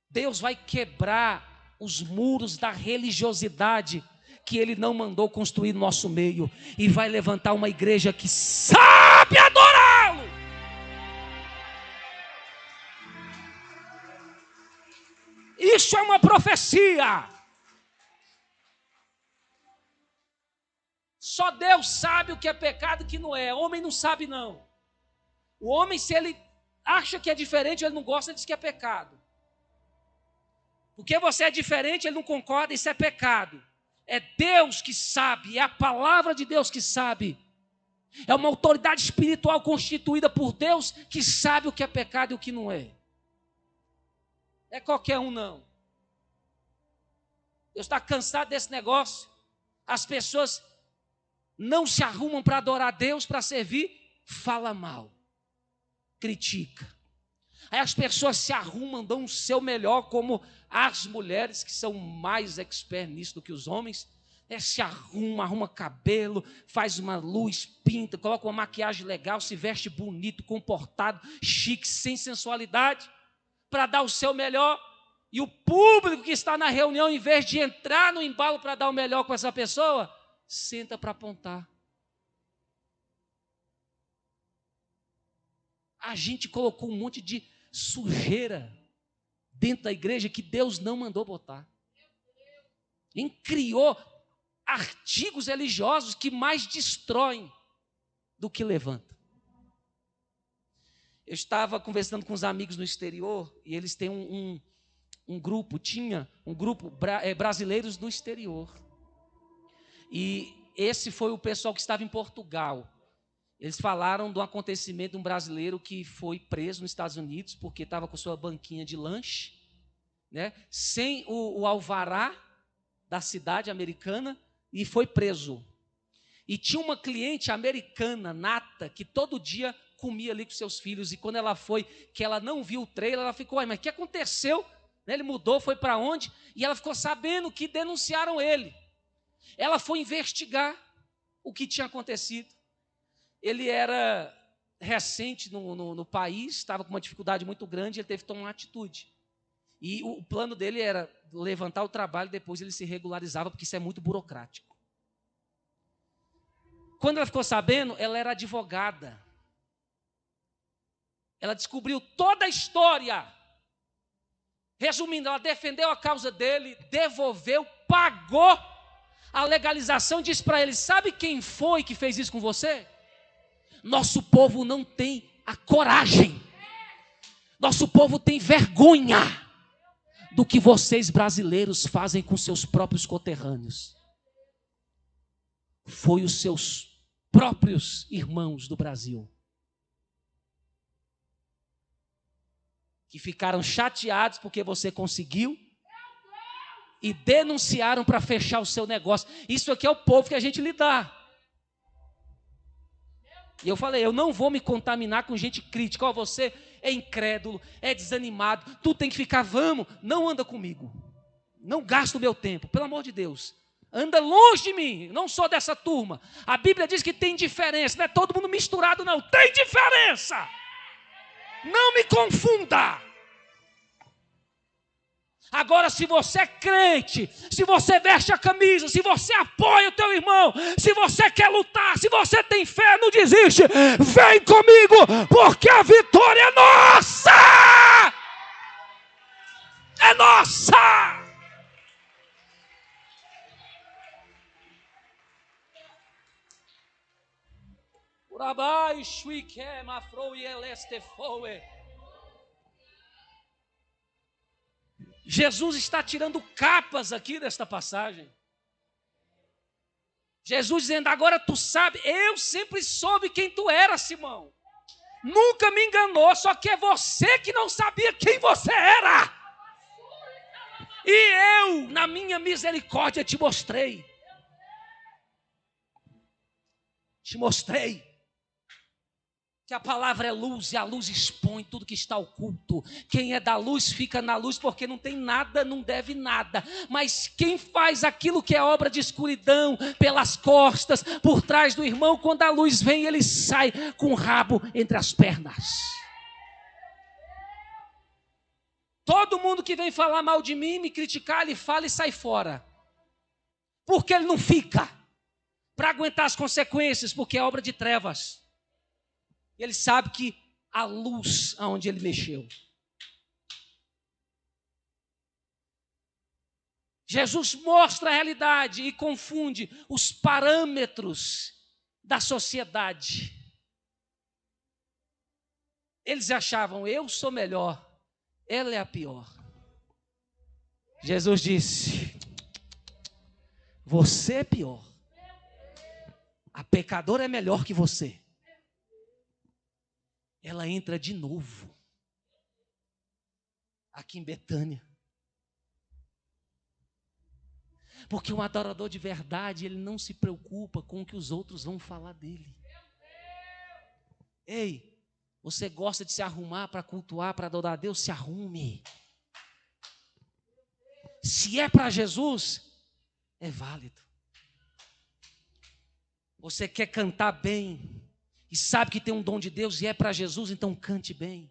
Deus vai quebrar os muros da religiosidade que Ele não mandou construir no nosso meio e vai levantar uma igreja que sabe adorá-lo. Isso é uma profecia. Só Deus sabe o que é pecado e o que não é. O homem não sabe, não. O homem, se ele acha que é diferente, ele não gosta, ele diz que é pecado. Porque você é diferente, ele não concorda, isso é pecado. É Deus que sabe, é a palavra de Deus que sabe. É uma autoridade espiritual constituída por Deus que sabe o que é pecado e o que não é. É qualquer um, não. Deus está cansado desse negócio. As pessoas não se arrumam para adorar a Deus, para servir, fala mal, critica. Aí as pessoas se arrumam, dão o seu melhor, como as mulheres, que são mais expert nisso do que os homens, se arruma cabelo, faz uma luz, pinta, coloca uma maquiagem legal, se veste bonito, comportado, chique, sem sensualidade, para dar o seu melhor. E o público que está na reunião, em vez de entrar no embalo para dar o melhor com essa pessoa, senta para apontar. A gente colocou um monte de sujeira dentro da igreja que Deus não mandou botar. E criou artigos religiosos que mais destroem do que levantam. Eu estava conversando com os amigos no exterior e eles têm um grupo, brasileiros no exterior. E esse foi o pessoal que estava em Portugal. Eles falaram do acontecimento de um brasileiro que foi preso nos Estados Unidos porque estava com sua banquinha de lanche, né, sem o alvará da cidade americana, e foi preso. E tinha uma cliente americana, nata, que todo dia comia ali com seus filhos, e quando ela foi, que ela não viu o trailer, ela ficou, mas o que aconteceu? Ele mudou, foi para onde? E ela ficou sabendo que denunciaram ele. Ela foi investigar o que tinha acontecido. Ele era recente no país, estava com uma dificuldade muito grande, ele teve que tomar uma atitude. E o plano dele era levantar o trabalho e depois ele se regularizava, porque isso é muito burocrático. Quando ela ficou sabendo, ela era advogada. Ela descobriu toda a história. Resumindo, ela defendeu a causa dele, devolveu, pagou a legalização, disse para ele: sabe quem foi que fez isso com você? Nosso povo não tem a coragem. Nosso povo tem vergonha do que vocês brasileiros fazem com seus próprios conterrâneos. Foi os seus próprios irmãos do Brasil que ficaram chateados porque você conseguiu e denunciaram para fechar o seu negócio. Isso aqui é o povo que a gente lidar. E eu falei, eu não vou me contaminar com gente crítica. Você é incrédulo, é desanimado, tu tem que ficar, vamos, não anda comigo. Não gasta o meu tempo, pelo amor de Deus. Anda longe de mim, não sou dessa turma. A Bíblia diz que tem diferença, não é todo mundo misturado não, tem diferença. Não me confunda. Agora, se você é crente, se você veste a camisa, se você apoia o teu irmão, se você quer lutar, se você tem fé, não desiste. Vem comigo, porque a vitória é nossa! É nossa! Jesus está tirando capas aqui desta passagem. Jesus dizendo, agora tu sabe, eu sempre soube quem tu era, Simão. Nunca me enganou, só que é você que não sabia quem você era. E eu, na minha misericórdia, te mostrei. Te mostrei que a palavra é luz e a luz expõe tudo que está oculto. Quem é da luz fica na luz porque não tem nada, não deve nada. Mas quem faz aquilo que é obra de escuridão, pelas costas, por trás do irmão, quando a luz vem, ele sai com o rabo entre as pernas. Todo mundo que vem falar mal de mim, me criticar, ele fala e sai fora. Porque ele não fica para aguentar as consequências, porque é obra de trevas. Ele sabe que a luz aonde ele mexeu. Jesus mostra a realidade e confunde os parâmetros da sociedade. Eles achavam, eu sou melhor, ela é a pior. Jesus disse, você é pior. A pecadora é melhor que você. Ela entra de novo aqui em Betânia. Porque um adorador de verdade, ele não se preocupa com o que os outros vão falar dele. Ei, você gosta de se arrumar para cultuar, para adorar a Deus? Se arrume. Se é para Jesus, é válido. Você quer cantar bem e sabe que tem um dom de Deus e é para Jesus, então cante bem.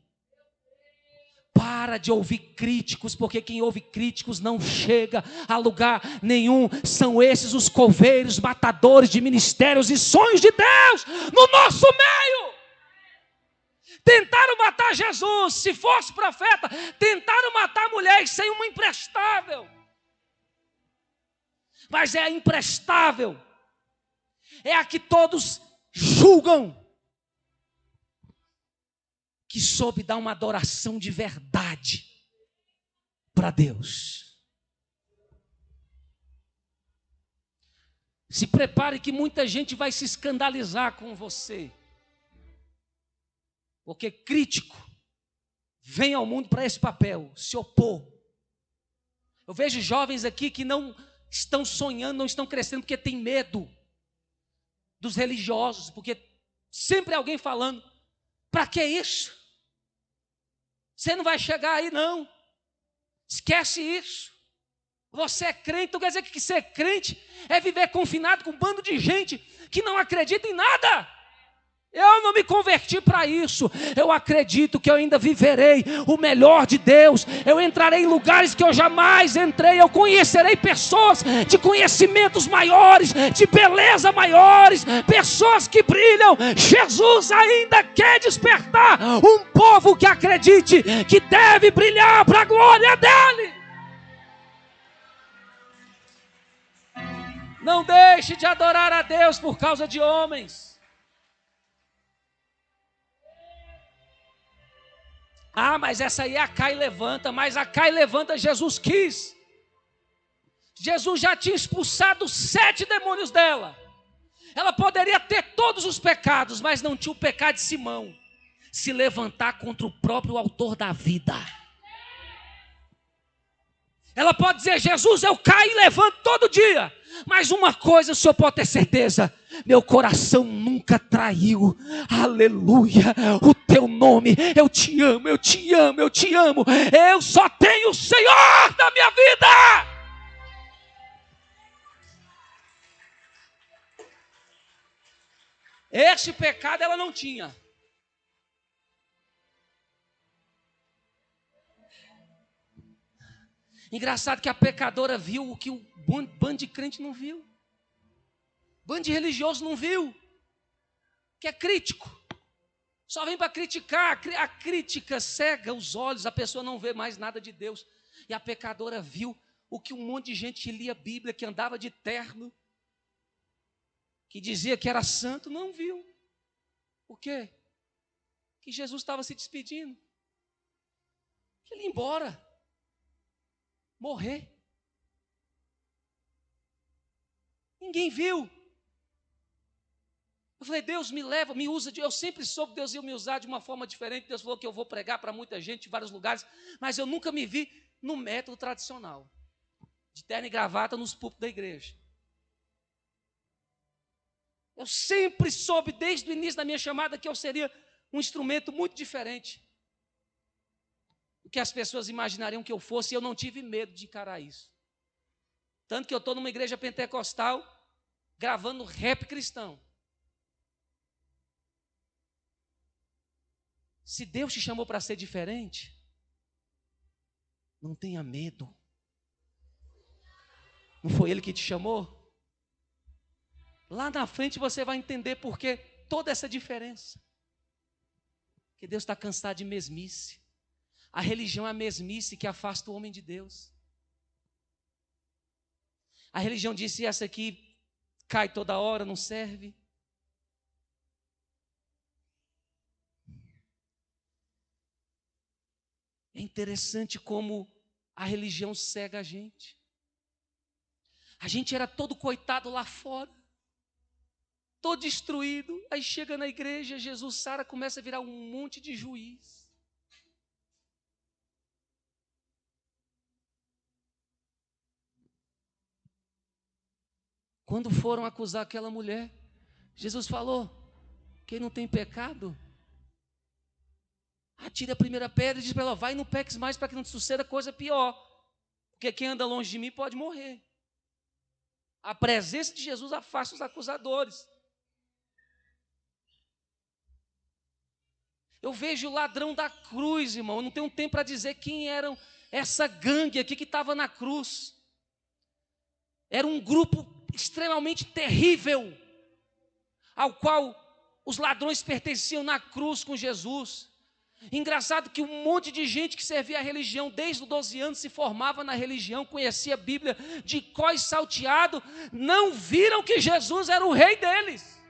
Para de ouvir críticos, porque quem ouve críticos não chega a lugar nenhum. São esses os coveiros, matadores de ministérios e sonhos de Deus no nosso meio. Tentaram matar Jesus, se fosse profeta. Tentaram matar a mulher sem uma imprestável. Mas é a imprestável. É a que todos julgam. Que soube dar uma adoração de verdade para Deus. Se prepare que muita gente vai se escandalizar com você. Porque crítico vem ao mundo para esse papel, se opor. Eu vejo jovens aqui que não estão sonhando, não estão crescendo porque tem medo dos religiosos, porque sempre alguém falando, para que isso? Você não vai chegar aí não, esquece isso. Você é crente, então quer dizer que ser crente é viver confinado com um bando de gente que não acredita em nada. Eu não me converti para isso. Eu acredito que eu ainda viverei o melhor de Deus. Eu entrarei em lugares que eu jamais entrei. Eu conhecerei pessoas de conhecimentos maiores, de beleza maiores, pessoas que brilham. Jesus ainda quer despertar um povo que acredite que deve brilhar para a glória dele. Não deixe de adorar a Deus por causa de homens. Ah, mas essa aí é a cai e levanta. Mas a cai e levanta Jesus quis. Jesus já tinha expulsado 7 demônios dela. Ela poderia ter todos os pecados, mas não tinha o pecado de Simão. Se levantar contra o próprio autor da vida. Ela pode dizer, Jesus, eu caio e levanto todo dia. Mas uma coisa o senhor pode ter certeza, meu coração nunca traiu, aleluia, o teu nome, eu te amo, eu te amo, eu te amo, eu só tenho o Senhor na minha vida. Esse pecado ela não tinha. Engraçado que a pecadora viu o que o bando de crente não viu. Bando de religioso não viu. Que é crítico. Só vem para criticar. A crítica cega os olhos. A pessoa não vê mais nada de Deus. E a pecadora viu o que um monte de gente que lia a Bíblia, que andava de terno, que dizia que era santo, não viu. O quê? Que Jesus estava se despedindo. Que ele ia embora. Morrer. Ninguém viu. Eu falei, Deus me leva, me usa. Eu sempre soube que Deus ia me usar de uma forma diferente. Deus falou que eu vou pregar para muita gente em vários lugares. Mas eu nunca me vi no método tradicional. De terno e gravata nos púlpitos da igreja. Eu sempre soube, desde o início da minha chamada, que eu seria um instrumento muito diferente do que as pessoas imaginariam que eu fosse. E eu não tive medo de encarar isso. Tanto que eu estou numa igreja pentecostal, gravando rap cristão. Se Deus te chamou para ser diferente, não tenha medo. Não foi Ele que te chamou? Lá na frente você vai entender por que toda essa diferença. Porque Deus está cansado de mesmice. A religião é a mesmice que afasta o homem de Deus. A religião disse, essa aqui cai toda hora, não serve. É interessante como a religião cega a gente. A gente era todo coitado lá fora, todo destruído. Aí chega na igreja, Jesus sara, começa a virar um monte de juiz. Quando foram acusar aquela mulher, Jesus falou, quem não tem pecado, atire a primeira pedra e diz para ela, vai e não peques mais para que não te suceda coisa pior. Porque quem anda longe de mim pode morrer. A presença de Jesus afasta os acusadores. Eu vejo o ladrão da cruz, irmão. Eu não tenho tempo para dizer quem eram essa gangue aqui que estava na cruz. Era um grupo extremamente terrível, ao qual os ladrões pertenciam na cruz com Jesus. Engraçado que um monte de gente que servia a religião desde os 12 anos se formava na religião, conhecia a Bíblia de có e salteado, não viram que Jesus era o rei deles.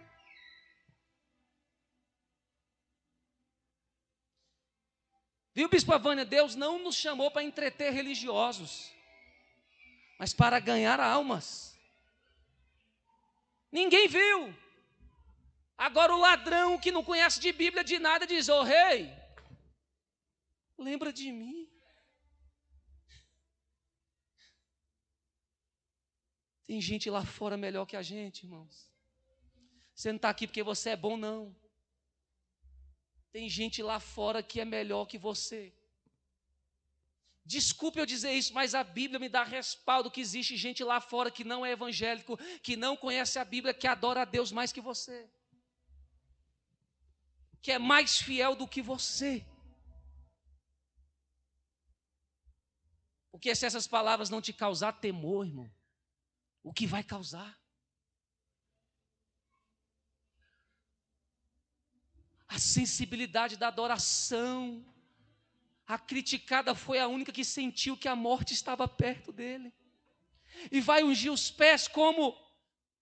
Viu, Bispo Vânia? Deus não nos chamou para entreter religiosos, mas para ganhar almas. Ninguém viu. Agora o ladrão que não conhece de Bíblia, de nada, diz, ô rei, lembra de mim. Tem gente lá fora melhor que a gente, irmãos. Você não está aqui porque você é bom, não. Tem gente lá fora que é melhor que você. Desculpe eu dizer isso, mas a Bíblia me dá respaldo que existe gente lá fora que não é evangélico, que não conhece a Bíblia, que adora a Deus mais que você. Que é mais fiel do que você. Porque se essas palavras não te causar temor, irmão, o que vai causar? A sensibilidade da adoração. A criticada foi a única que sentiu que a morte estava perto dele. E vai ungir os pés como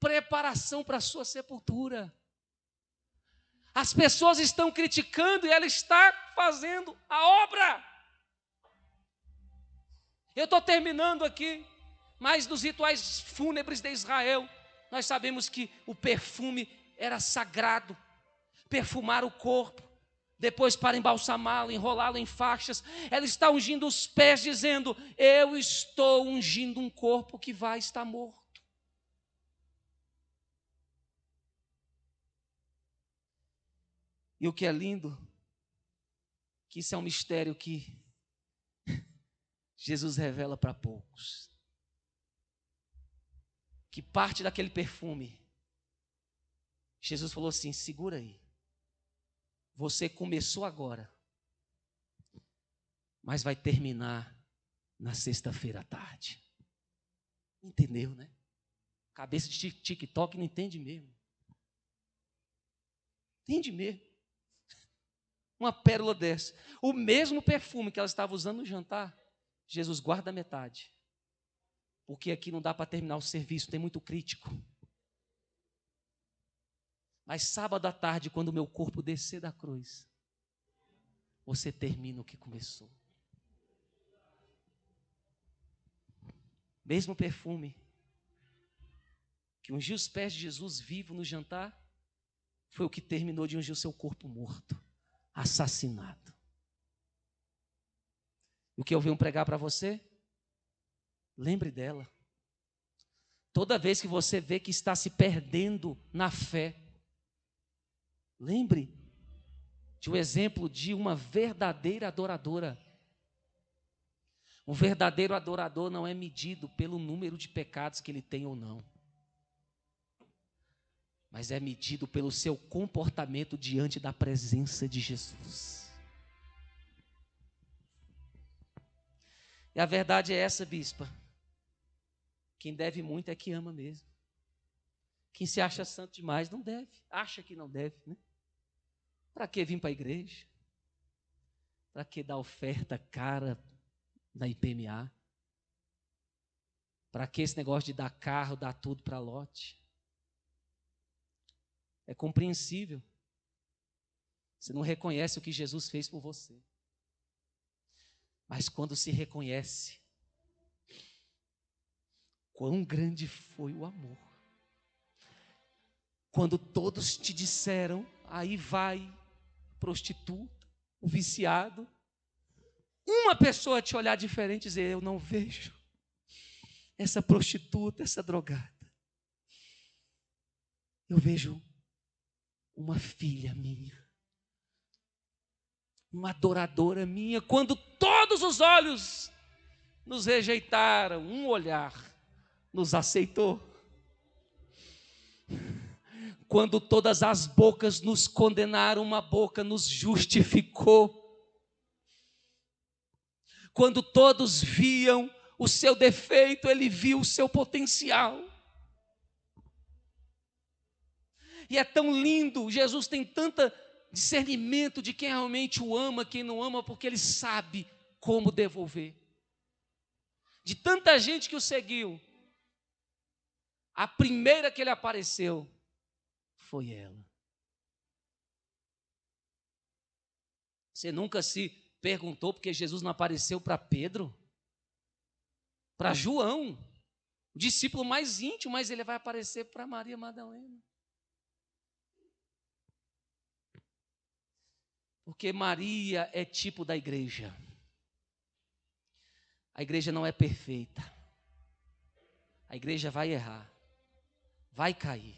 preparação para a sua sepultura. As pessoas estão criticando e ela está fazendo a obra. Eu estou terminando aqui, mas nos rituais fúnebres de Israel, nós sabemos que o perfume era sagrado. Perfumar o corpo, depois para embalsamá-lo, enrolá-lo em faixas. Ela está ungindo os pés, dizendo, eu estou ungindo um corpo que vai estar morto. E o que é lindo, que isso é um mistério que Jesus revela para poucos. Que parte daquele perfume, Jesus falou assim, segura aí. Você começou agora, mas vai terminar na sexta-feira à tarde. Entendeu, né? Cabeça de TikTok não entende mesmo. Entende mesmo. Uma pérola dessa. O mesmo perfume que ela estava usando no jantar, Jesus guarda metade. Porque aqui não dá para terminar o serviço, tem muito crítico. Mas sábado à tarde, quando o meu corpo descer da cruz, você termina o que começou. Mesmo perfume que ungiu os pés de Jesus vivo no jantar, foi o que terminou de ungir o seu corpo morto, assassinado. O que eu venho pregar para você? Lembre dela. Toda vez que você vê que está se perdendo na fé, lembre de um exemplo de uma verdadeira adoradora. Um verdadeiro adorador não é medido pelo número de pecados que ele tem ou não, mas é medido pelo seu comportamento diante da presença de Jesus. E a verdade é essa, bispa. Quem deve muito é que ama mesmo. Quem se acha santo demais não deve, acha que não deve, né? Para que vir para a igreja? Para que dar oferta cara da IPMA? Para que esse negócio de dar carro, dar tudo para lote? É compreensível. Você não reconhece o que Jesus fez por você. Mas quando se reconhece, quão grande foi o amor. Quando todos te disseram, aí vai prostituta, o viciado, uma pessoa te olhar diferente e dizer, eu não vejo essa prostituta, essa drogada. Eu vejo uma filha minha, uma adoradora minha. Quando todos os olhos nos rejeitaram, um olhar nos aceitou. Quando todas as bocas nos condenaram, uma boca nos justificou. Quando todos viam o seu defeito, ele viu o seu potencial. E é tão lindo, Jesus tem tanto discernimento de quem realmente o ama, quem não ama, porque ele sabe como devolver. De tanta gente que o seguiu, a primeira que ele apareceu foi ela. Você nunca se perguntou porque Jesus não apareceu para Pedro? Para João, o discípulo mais íntimo, mas ele vai aparecer para Maria Madalena. Porque Maria é tipo da igreja. A igreja não é perfeita. A igreja vai errar, vai cair.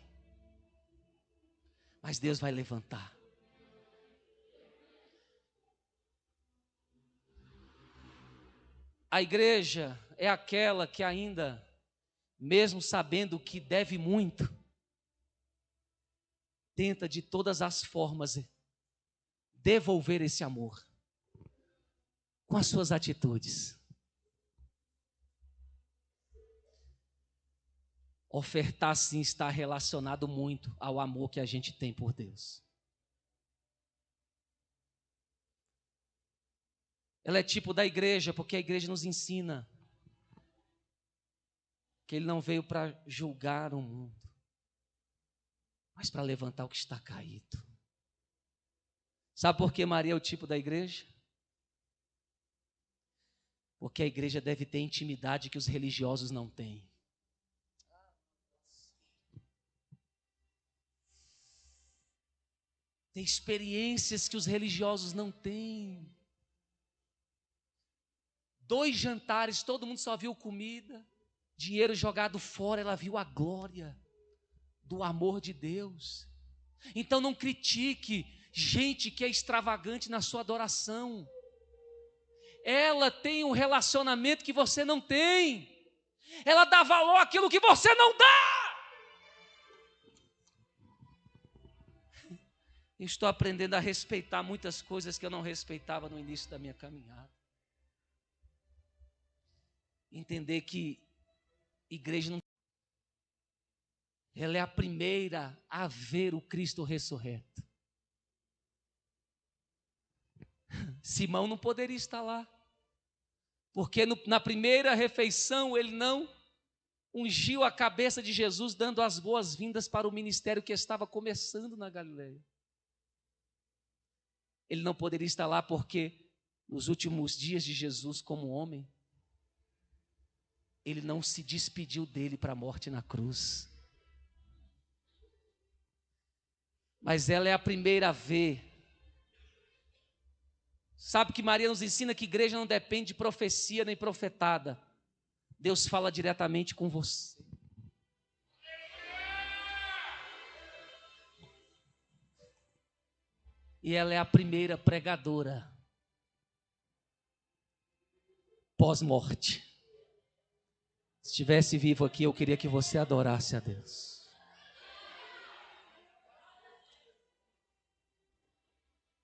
Mas Deus vai levantar. A igreja é aquela que ainda, mesmo sabendo que deve muito, tenta de todas as formas devolver esse amor com as suas atitudes. Ofertar sim está relacionado muito ao amor que a gente tem por Deus. Ela é tipo da igreja, porque a igreja nos ensina que ele não veio para julgar o mundo, mas para levantar o que está caído. Sabe por que Maria é o tipo da igreja? Porque a igreja deve ter intimidade que os religiosos não têm. Tem experiências que os religiosos não têm. 2 jantares, todo mundo só viu comida, dinheiro jogado fora, ela viu a glória do amor de Deus. Então não critique gente que é extravagante na sua adoração. Ela tem um relacionamento que você não tem. Ela dá valor àquilo que você não dá. Estou aprendendo a respeitar muitas coisas que eu não respeitava no início da minha caminhada. Entender que igreja não... Ela é a primeira a ver o Cristo ressurreto. Simão não poderia estar lá, porque na primeira refeição ele não ungiu a cabeça de Jesus, dando as boas-vindas para o ministério que estava começando na Galileia. Ele não poderia estar lá porque nos últimos dias de Jesus como homem, ele não se despediu dele para a morte na cruz. Mas ela é a primeira a ver. Sabe que Maria nos ensina que igreja não depende de profecia nem profetada. Deus fala diretamente com você. E ela é a primeira pregadora pós-morte. Se estivesse vivo aqui, eu queria que você adorasse a Deus.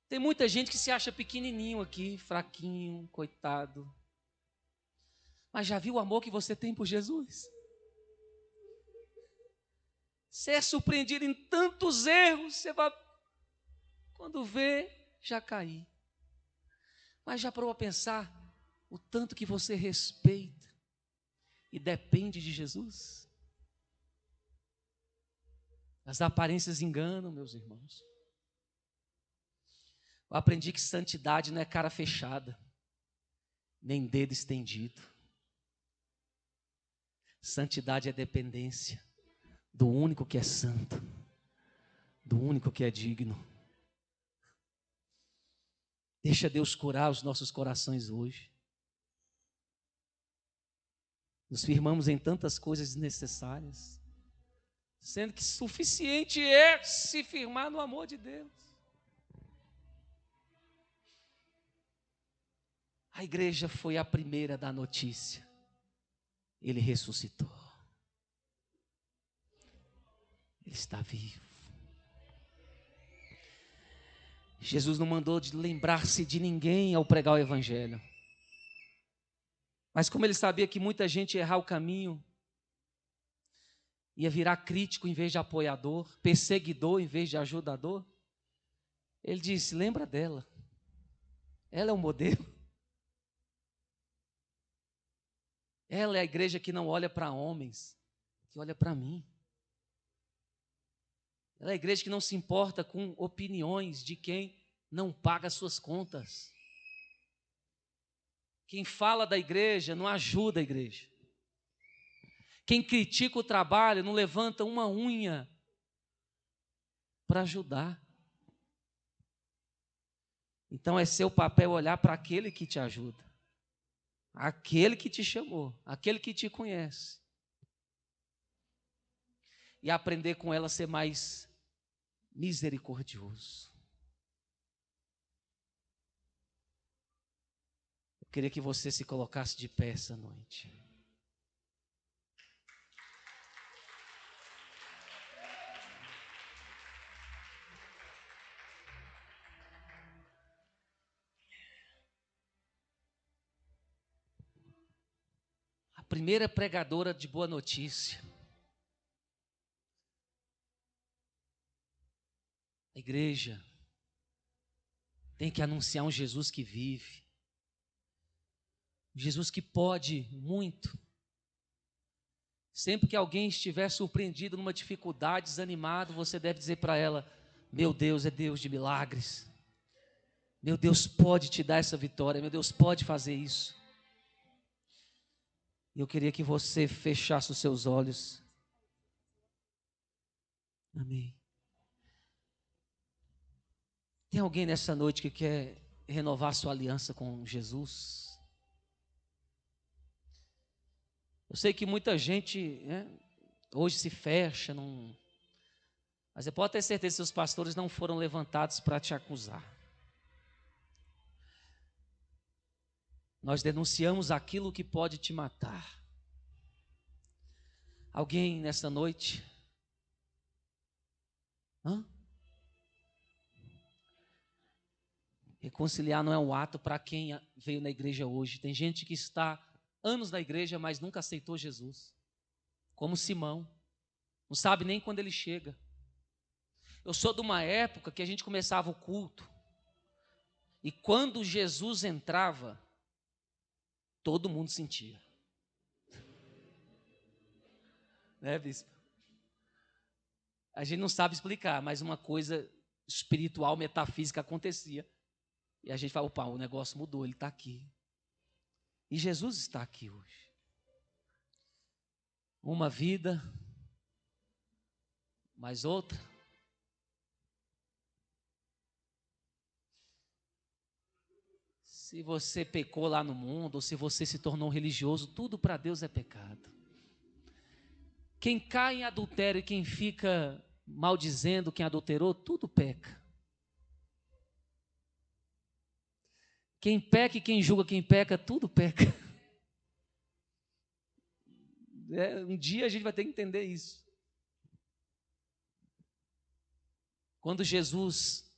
Tem muita gente que se acha pequenininho aqui, fraquinho, coitado. Mas já viu o amor que você tem por Jesus? Você é surpreendido em tantos erros, você vai, quando vê, já cair. Mas já parou a pensar o tanto que você respeita e depende de Jesus? As aparências enganam, meus irmãos. Eu aprendi que santidade não é cara fechada, nem dedo estendido. Santidade é dependência do único que é santo, do único que é digno. Deixa Deus curar os nossos corações hoje. Nos firmamos em tantas coisas desnecessárias, sendo que suficiente é se firmar no amor de Deus. A igreja foi a primeira da notícia. Ele ressuscitou. Ele está vivo. Jesus não mandou de lembrar-se de ninguém ao pregar o evangelho. Mas como ele sabia que muita gente ia errar o caminho, ia virar crítico em vez de apoiador, perseguidor em vez de ajudador, ele disse: lembra dela. Ela é o modelo. Ela é a igreja que não olha para homens, que olha para mim. Ela é a igreja que não se importa com opiniões de quem não paga suas contas. Quem fala da igreja não ajuda a igreja. Quem critica o trabalho não levanta uma unha para ajudar. Então é seu papel olhar para aquele que te ajuda, aquele que te chamou, aquele que te conhece, e aprender com ela a ser mais misericordioso. Eu queria que você se colocasse de pé essa noite. A primeira pregadora de boa notícia. A igreja tem que anunciar um Jesus que vive, um Jesus que pode muito. Sempre que alguém estiver surpreendido numa dificuldade, desanimado, você deve dizer para ela: meu Deus é Deus de milagres, meu Deus pode te dar essa vitória, meu Deus pode fazer isso. E eu queria que você fechasse os seus olhos. Amém. Tem alguém nessa noite que quer renovar sua aliança com Jesus? Eu sei que muita gente, hoje se fecha, mas você pode ter certeza que seus pastores não foram levantados para te acusar. Nós denunciamos aquilo que pode te matar. Alguém nessa noite? Reconciliar não é um ato para quem veio na igreja hoje. Tem gente que está anos na igreja, mas nunca aceitou Jesus. Como Simão. Não sabe nem quando ele chega. Eu sou de uma época que a gente começava o culto. E quando Jesus entrava, todo mundo sentia. Né, bispo? A gente não sabe explicar, mas uma coisa espiritual, metafísica acontecia. E a gente fala, opa, o negócio mudou, ele está aqui. E Jesus está aqui hoje. Uma vida, mais outra. Se você pecou lá no mundo, ou se você se tornou religioso, tudo para Deus é pecado. Quem cai em adultério e quem fica maldizendo quem adulterou, tudo peca. Quem peca e quem julga quem peca, tudo peca. Um dia a gente vai ter que entender isso. Quando Jesus,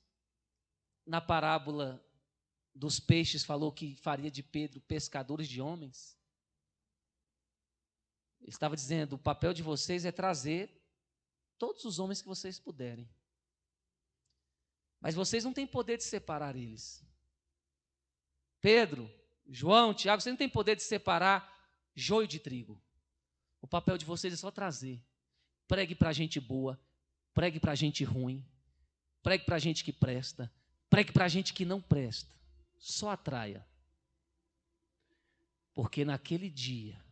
na parábola dos peixes, falou que faria de Pedro pescadores de homens, ele estava dizendo, o papel de vocês é trazer todos os homens que vocês puderem. Mas vocês não têm poder de separar eles. Pedro, João, Tiago, vocês não têm poder de separar joio de trigo. O papel de vocês é só trazer. Pregue para gente boa, pregue para gente ruim, pregue para gente que presta, pregue para gente que não presta. Só atraia. Porque naquele dia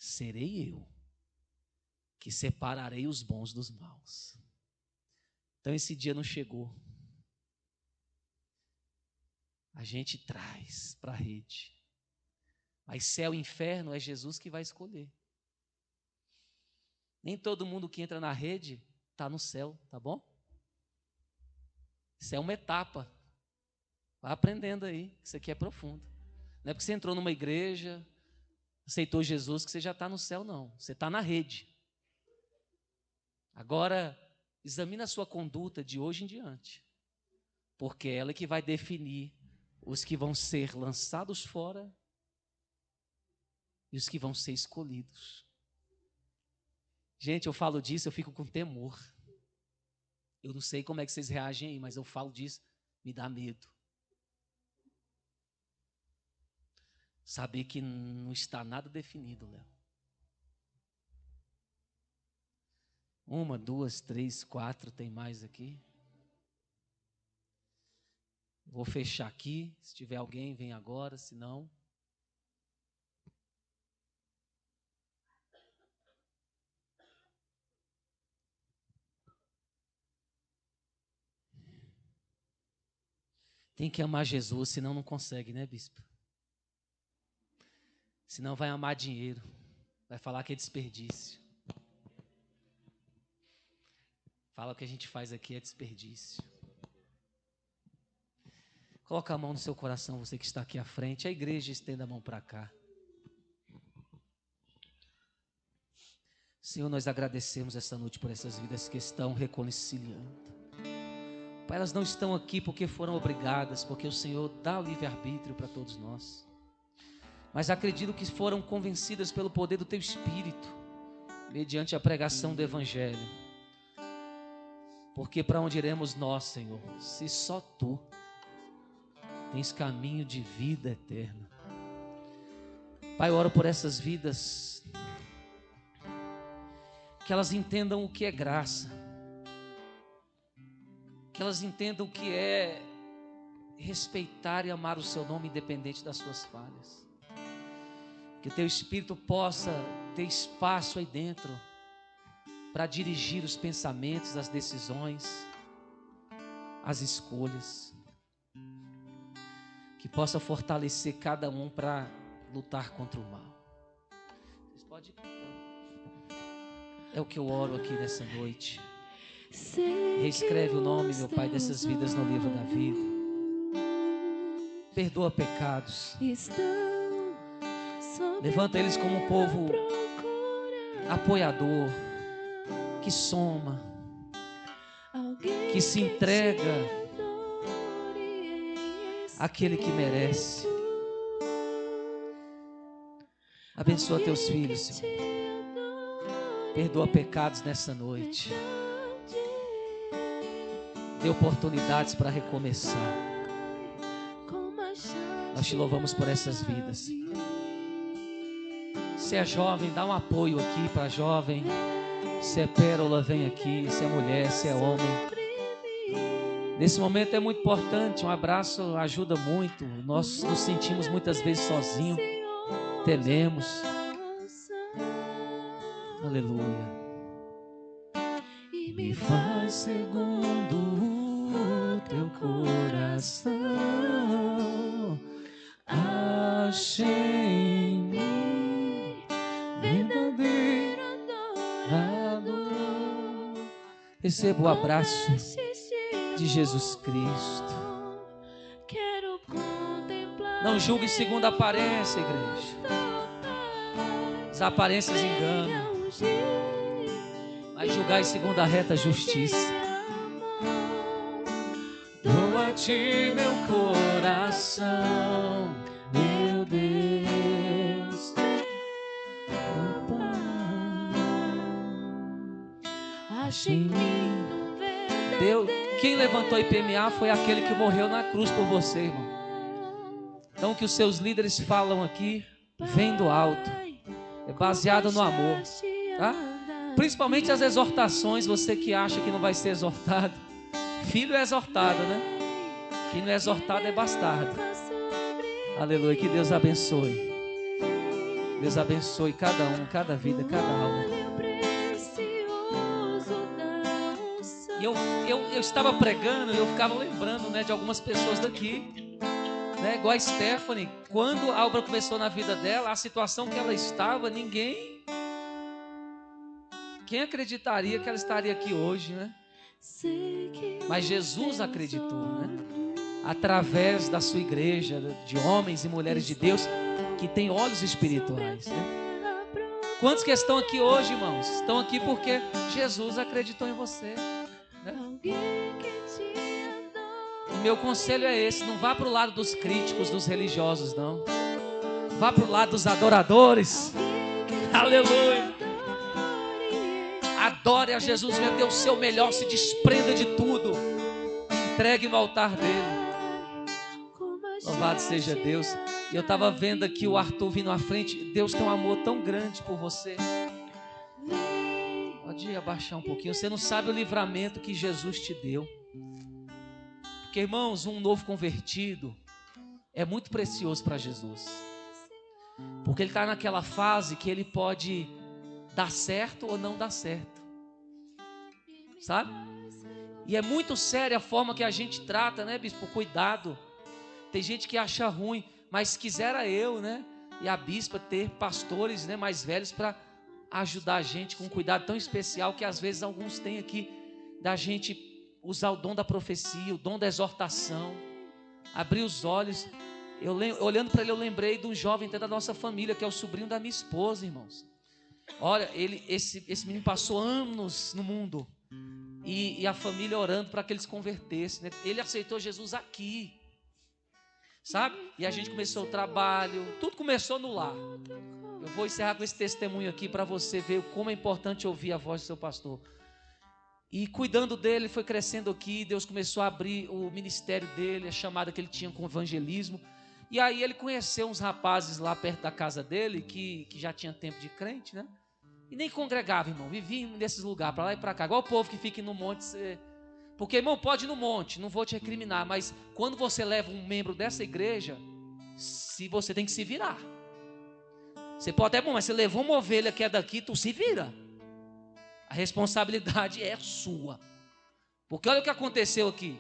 serei eu que separarei os bons dos maus. Então esse dia não chegou. A gente traz para a rede. Mas céu e inferno é Jesus que vai escolher. Nem todo mundo que entra na rede está no céu, tá bom? Isso é uma etapa. Vai aprendendo aí, que isso aqui é profundo. Não é porque você entrou numa igreja, aceitou Jesus, que você já está no céu, não. Você está na rede. Agora, examine a sua conduta de hoje em diante. Porque é ela que vai definir os que vão ser lançados fora e os que vão ser escolhidos. Gente, eu falo disso, eu fico com temor. Eu não sei como é que vocês reagem aí, mas eu falo disso, me dá medo. Saber que não está nada definido, Léo. 1, 2, 3, 4, tem mais aqui. Vou fechar aqui, se tiver alguém, vem agora, se não... Tem que amar Jesus, senão não consegue, né, bispo? Senão vai amar dinheiro, vai falar que é desperdício. Fala que a gente faz aqui é desperdício. Coloca a mão no seu coração, você que está aqui à frente. A igreja estenda a mão para cá. Senhor, nós agradecemos essa noite por essas vidas que estão reconciliando. Pai, elas não estão aqui porque foram obrigadas, porque o Senhor dá o livre-arbítrio para todos nós. Mas acredito que foram convencidas pelo poder do Teu Espírito, mediante a pregação do Evangelho. Porque para onde iremos nós, Senhor, se só Tu tens caminho de vida eterna? Pai, eu oro por essas vidas, que elas entendam o que é graça, que elas entendam o que é respeitar e amar o Seu nome independente das suas falhas. Que o Teu Espírito possa ter espaço aí dentro para dirigir os pensamentos, as decisões, as escolhas. Que possa fortalecer cada um para lutar contra o mal. Vocês podem ir cantando. É o que eu oro aqui nessa noite. Reescreve o nome, meu Pai, dessas vidas no livro da vida. Perdoa pecados. Levanta eles como um povo apoiador, que soma, que se entrega àquele que merece. Abençoa teus filhos, Senhor. Perdoa pecados nessa noite. Dê oportunidades para recomeçar. Nós te louvamos por essas vidas. Se é jovem, dá um apoio aqui para jovem. Se é pérola, vem aqui. Se é mulher, se é homem. Nesse momento é muito importante. Um abraço ajuda muito. Nós nos sentimos muitas vezes sozinhos. Tememos. Aleluia. Me faz segundo o teu coração. Achei em mim verdadeiro adorador. Receba o abraço de Jesus Cristo. Não julgue segundo a aparência, igreja. As aparências enganam. Mas julgai segundo a reta justiça. Dou a ti meu coração, meu Deus. Achei em mim. Deus, quem levantou a IPMA foi aquele que morreu na cruz por você, irmão. Então o que os seus líderes falam aqui vem do alto. É baseado no amor, tá? Principalmente as exortações, você que acha que não vai ser exortado. Filho é exortado, né? Quem não é exortado é bastardo. Aleluia, que Deus abençoe. Deus abençoe cada um, cada vida, cada alma. E eu estava pregando e eu ficava lembrando, né, de algumas pessoas daqui, né, igual a Stephanie. Quando a obra começou na vida dela, a situação que ela estava, quem acreditaria que ela estaria aqui hoje, né? Mas Jesus acreditou, né? Através da sua igreja, de homens e mulheres de Deus que têm olhos espirituais, né? Quantos que estão aqui hoje, irmãos? Estão aqui porque Jesus acreditou em você, né? O meu conselho é esse: não vá para o lado dos críticos, dos religiosos, não. Vá para o lado dos adoradores. Aleluia. Adore a Jesus, dê o seu melhor, se desprenda de tudo, entregue no altar dele. Louvado seja Deus. E eu estava vendo aqui o Arthur vindo à frente. Deus tem um amor tão grande por você. Pode abaixar um pouquinho. Você não sabe o livramento que Jesus te deu. Porque, irmãos, um novo convertido é muito precioso para Jesus. Porque ele está naquela fase que ele pode dar certo ou não dar certo, sabe? E é muito séria a forma que a gente trata, né, bispo? Cuidado. Tem gente que acha ruim, mas quisera eu, né, e a bispa ter pastores, né, mais velhos para ajudar a gente com um cuidado tão especial que às vezes alguns têm aqui, da gente usar o dom da profecia, o dom da exortação, abrir os olhos. Olhando para ele, eu lembrei de um jovem até da nossa família, que é o sobrinho da minha esposa, irmãos. Olha, esse menino passou anos no mundo e a família orando para que ele se convertesse, né? Ele aceitou Jesus aqui, sabe? E a gente começou o trabalho, tudo começou no lar. Eu vou encerrar com esse testemunho aqui para você ver como é importante ouvir a voz do seu pastor. E cuidando dele, foi crescendo aqui. Deus começou a abrir o ministério dele, a chamada que ele tinha com o evangelismo. E aí ele conheceu uns rapazes lá perto da casa dele, que já tinha tempo de crente, né? E nem congregava, irmão. Vivia nesses lugares, para lá e para cá. Igual o povo que fica no monte. Porque, irmão, pode ir no monte, não vou te recriminar. Mas quando você leva um membro dessa igreja, se você tem que se virar. Você pode até, bom, mas você levou uma ovelha que é daqui, tu se vira. A responsabilidade é sua. Porque olha o que aconteceu aqui.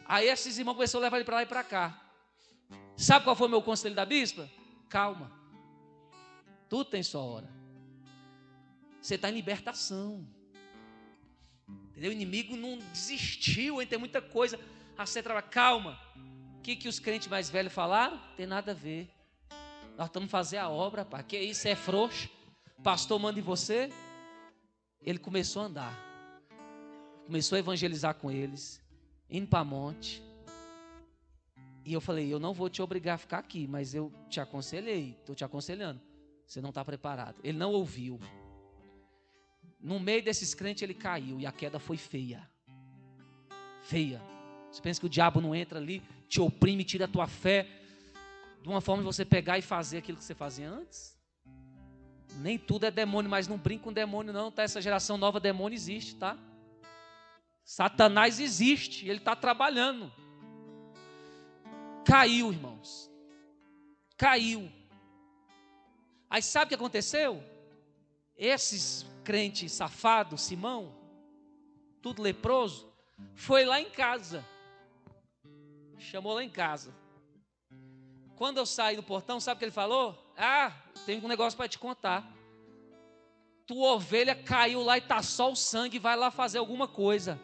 Aí esses irmãos começaram a levar ele para lá e para cá. Sabe qual foi o meu conselho da bispa? Calma. Tudo tem sua hora. Você está em libertação. Entendeu? O inimigo não desistiu, hein? Tem muita coisa a ser trabalhada. Calma. O que os crentes mais velhos falaram? Tem nada a ver. Nós estamos fazendo a obra, pá. Que isso, é frouxo? Pastor manda em você? Ele começou a andar. Começou a evangelizar com eles. Indo para monte. E eu falei, eu não vou te obrigar a ficar aqui, mas eu te aconselhei, estou te aconselhando. Você não está preparado. Ele não ouviu. No meio desses crentes ele caiu e a queda foi feia. Feia. Você pensa que o diabo não entra ali, te oprime, tira a tua fé, de uma forma de você pegar e fazer aquilo que você fazia antes? Nem tudo é demônio, mas não brinca com demônio não, tá? Essa geração nova, demônio existe, tá? Satanás existe, ele está trabalhando. Caiu, irmãos. Caiu. Aí sabe o que aconteceu? Esses crentes safados, Simão, tudo leproso, foi lá em casa. Chamou lá em casa. Quando eu saí do portão, sabe o que ele falou? Tem um negócio para te contar. Tua ovelha caiu lá e tá só o sangue, vai lá fazer alguma coisa.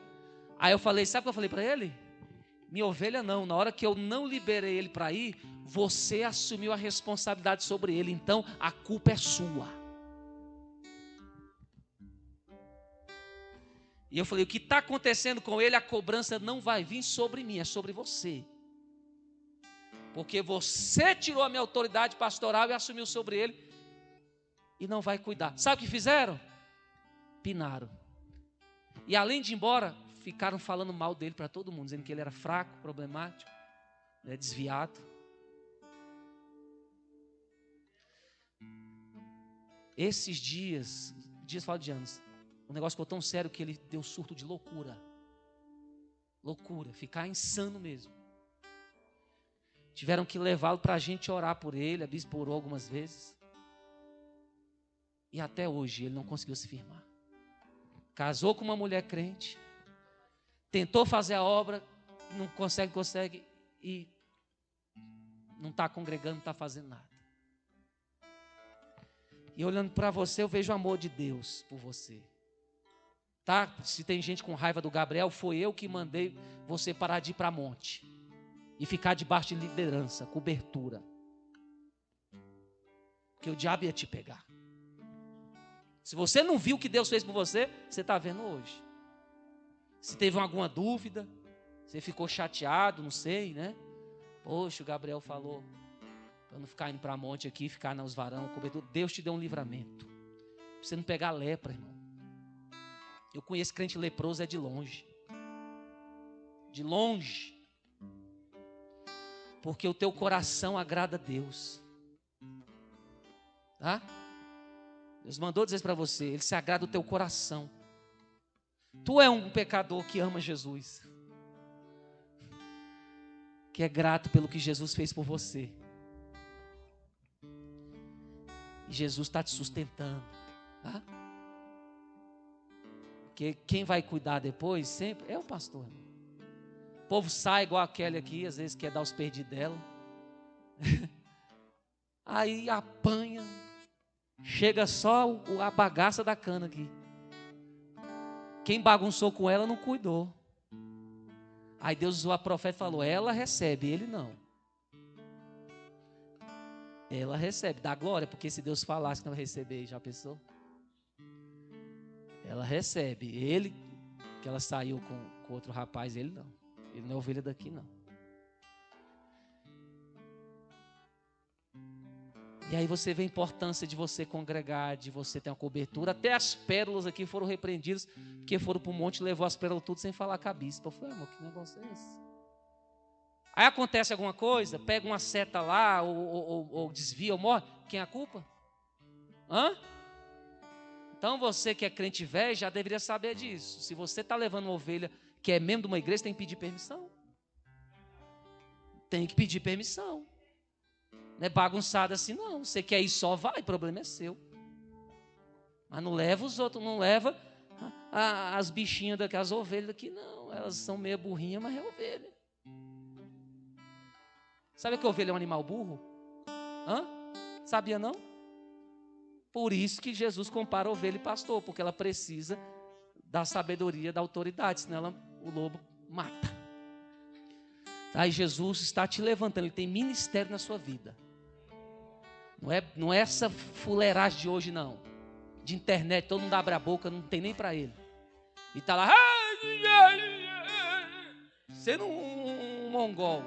Aí eu falei, sabe o que eu falei para ele? Minha ovelha não, na hora que eu não liberei ele para ir, você assumiu a responsabilidade sobre ele, então a culpa é sua. E eu falei, o que está acontecendo com ele, a cobrança não vai vir sobre mim, é sobre você. Porque você tirou a minha autoridade pastoral e assumiu sobre ele e não vai cuidar. Sabe o que fizeram? Pinaram. E além de ir embora, ficaram falando mal dele para todo mundo, dizendo que ele era fraco, problemático, desviado. Esses dias falo de anos, o negócio ficou tão sério que ele deu surto de loucura. Loucura, ficar insano mesmo. Tiveram que levá-lo para a gente orar por ele, a bispo orou algumas vezes. E até hoje ele não conseguiu se firmar. Casou com uma mulher crente, tentou fazer a obra, não consegue e não está congregando, não está fazendo nada. E olhando para você, eu vejo o amor de Deus por você. Tá? Se tem gente com raiva do Gabriel, foi eu que mandei você parar de ir para monte e ficar debaixo de liderança, cobertura. Porque o diabo ia te pegar. Se você não viu o que Deus fez por você, você está vendo hoje. Se teve alguma dúvida, você ficou chateado, não sei, né? Poxa, o Gabriel falou para não ficar indo para monte aqui, ficar nos varão, cobertura. Deus te deu um livramento. Pra você não pegar lepra, irmão. Eu conheço crente leproso de longe. De longe. Porque o teu coração agrada a Deus. Tá? Deus mandou dizer para você, Ele se agrada do teu coração. Tu é um pecador que ama Jesus. Que é grato pelo que Jesus fez por você. E Jesus está te sustentando. Tá? Porque quem vai cuidar depois sempre é o pastor. O povo sai igual a Kelly aqui, às vezes quer dar os perdidos dela. Aí apanha. Chega só a bagaça da cana aqui. Quem bagunçou com ela não cuidou. Aí Deus usou a profeta e falou, ela recebe, ele não. Ela recebe, dá glória, porque se Deus falasse que não vai receber, já pensou? Ela recebe, ele, que ela saiu com outro rapaz, ele não. Ele não é ovelha daqui não. E aí você vê a importância de você congregar, de você ter uma cobertura. Até as pérolas aqui foram repreendidas, porque foram para o monte e levou as pérolas tudo sem falar com a bispa. Eu falei, amor, que negócio é esse? Aí acontece alguma coisa, pega uma seta lá, ou desvia, ou morre. Quem é a culpa? Hã? Então você que é crente velho já deveria saber disso. Se você está levando uma ovelha que é membro de uma igreja, tem que pedir permissão. Tem que pedir permissão. Não é bagunçado assim não. Você quer ir só, vai, o problema é seu. Mas não leva os outros, não leva as bichinhas daqui, as ovelhas daqui, não. Elas são meio burrinhas, mas é ovelha. Sabe que a ovelha é um animal burro? Hã? Sabia não? Por isso que Jesus compara a ovelha e pastor, porque ela precisa da sabedoria, da autoridade, senão o lobo mata. Aí Jesus está te levantando, Ele tem ministério na sua vida. Não é essa fuleiragem de hoje não. De internet, todo mundo abre a boca, não tem nem para ele. E está lá, sendo um mongol.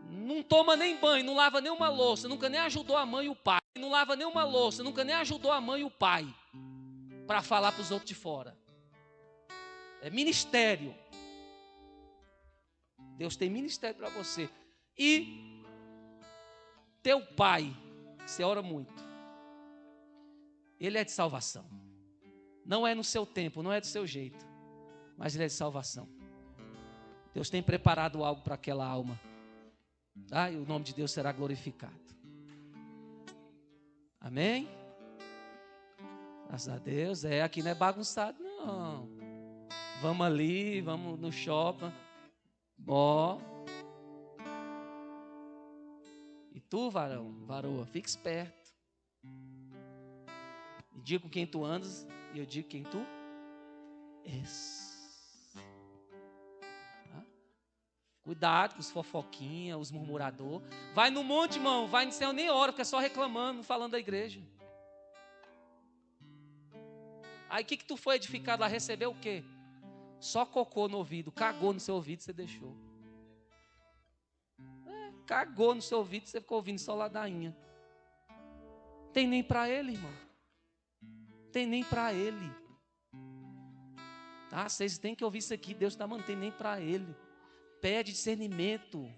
Não toma nem banho, não lava nem uma louça, nunca nem ajudou a mãe e o pai. Não lava nem uma louça, nunca nem ajudou a mãe e o pai. Para falar para os outros de fora. É ministério. Deus tem ministério para você. E teu pai, que você ora muito, Ele é de salvação. Não é no seu tempo, não é do seu jeito, mas ele é de salvação. Deus tem preparado algo para aquela alma. Ah, e o nome de Deus será glorificado. Amém? Graças a Deus. Aqui não é bagunçado, não. Vamos ali, vamos no shopping. Ó. E tu, varoa, fica esperto. Me diga com quem tu andas e eu digo quem tu és. Tá? Cuidado com os fofoquinhas, os murmuradores. Vai no monte, irmão, vai no céu nem hora, fica só reclamando, falando da igreja. Aí o que tu foi edificado lá? Recebeu o quê? Só cocô no ouvido, cagou no seu ouvido, você deixou. Cagou no seu ouvido, você ficou ouvindo só ladainha. Tem nem para ele, irmão. Tem nem para ele. Tá? Vocês têm que ouvir isso aqui. Deus está mantendo nem para ele. Pede discernimento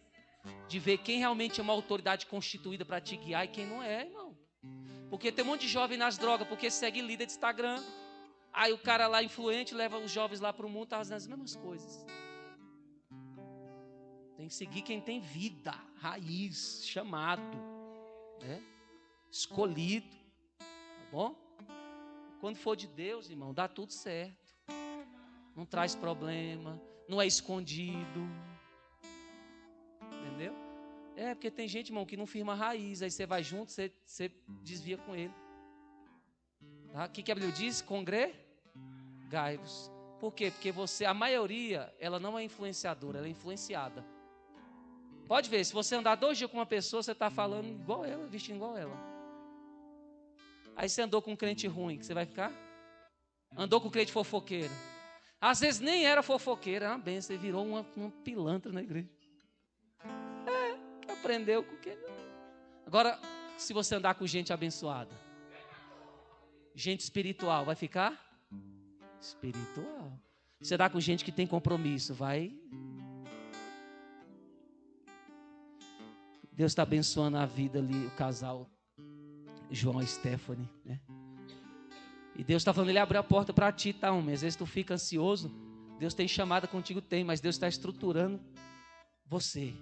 de ver quem realmente é uma autoridade constituída para te guiar e quem não é, irmão. Porque tem um monte de jovem nas drogas, porque segue líder de Instagram. Aí o cara lá influente leva os jovens lá para o mundo, está fazendo as mesmas coisas. Tem que seguir quem tem vida, raiz, chamado, né? Escolhido, tá bom? Quando for de Deus, irmão, dá tudo certo. Não traz problema, não é escondido. Entendeu? Porque tem gente, irmão, que não firma raiz. Aí você vai junto, você desvia com ele. Tá? O que a Bíblia diz? Congregai-vos. Por quê? Porque a maioria, ela não é influenciadora, ela é influenciada. Pode ver, se você andar 2 dias com uma pessoa, você está falando igual ela, vestindo igual ela. Aí você andou com um crente ruim, que você vai ficar? Andou com um crente fofoqueiro. Às vezes nem era fofoqueiro, era uma benção, você virou uma pilantra na igreja. Aprendeu com o que? Agora, se você andar com gente abençoada, gente espiritual, vai ficar? Espiritual. Se andar com gente que tem compromisso, vai... Deus está abençoando a vida ali, o casal João e Stephanie, né? E Deus está falando, ele abriu a porta para ti, tá, homem? Às vezes tu fica ansioso, Deus tem chamada contigo, tem, mas Deus está estruturando você,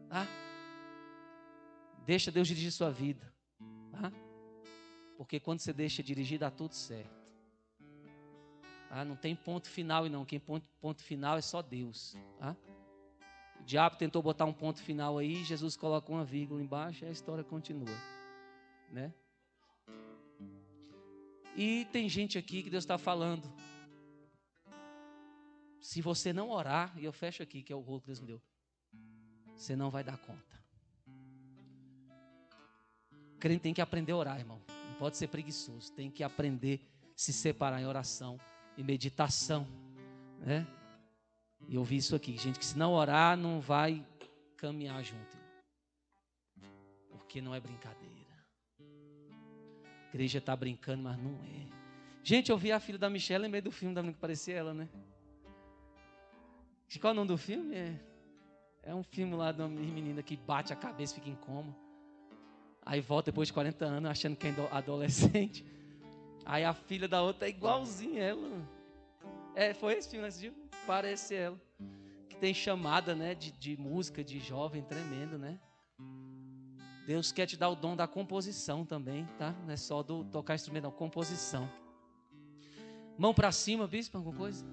tá? Deixa Deus dirigir sua vida, tá? Porque quando você deixa dirigir, dá tudo certo. Tá? Não tem ponto final, não. Quem ponto final é só Deus, tá? O diabo tentou botar um ponto final aí, Jesus coloca uma vírgula embaixo e a história continua, né? E tem gente aqui que Deus está falando. Se você não orar, e eu fecho aqui, que é o rolo que Deus me deu, você não vai dar conta. O crente tem que aprender a orar, irmão. Não pode ser preguiçoso. Tem que aprender a se separar em oração e meditação, né? E eu vi isso aqui, gente, que se não orar, não vai caminhar junto. Porque não é brincadeira. A igreja está brincando, mas não é. Gente, eu vi a filha da Michelle, lembrei do filme da menina que parecia ela, né? Qual é o nome do filme? É um filme lá de uma menina que bate a cabeça e fica em coma. Aí volta depois de 40 anos, achando que é adolescente. Aí a filha da outra é igualzinha ela. Foi esse filme, né? Parece ela. Que tem chamada, né, de música de jovem tremendo, né? Deus quer te dar o dom da composição também, tá? Não é só do tocar instrumento, não, composição. Mão para cima, bispo, alguma coisa?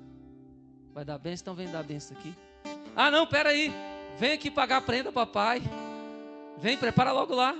Vai dar benção? Então vem dar benção aqui. Ah, não, pera aí. Vem aqui pagar a prenda, papai. Vem, prepara logo lá.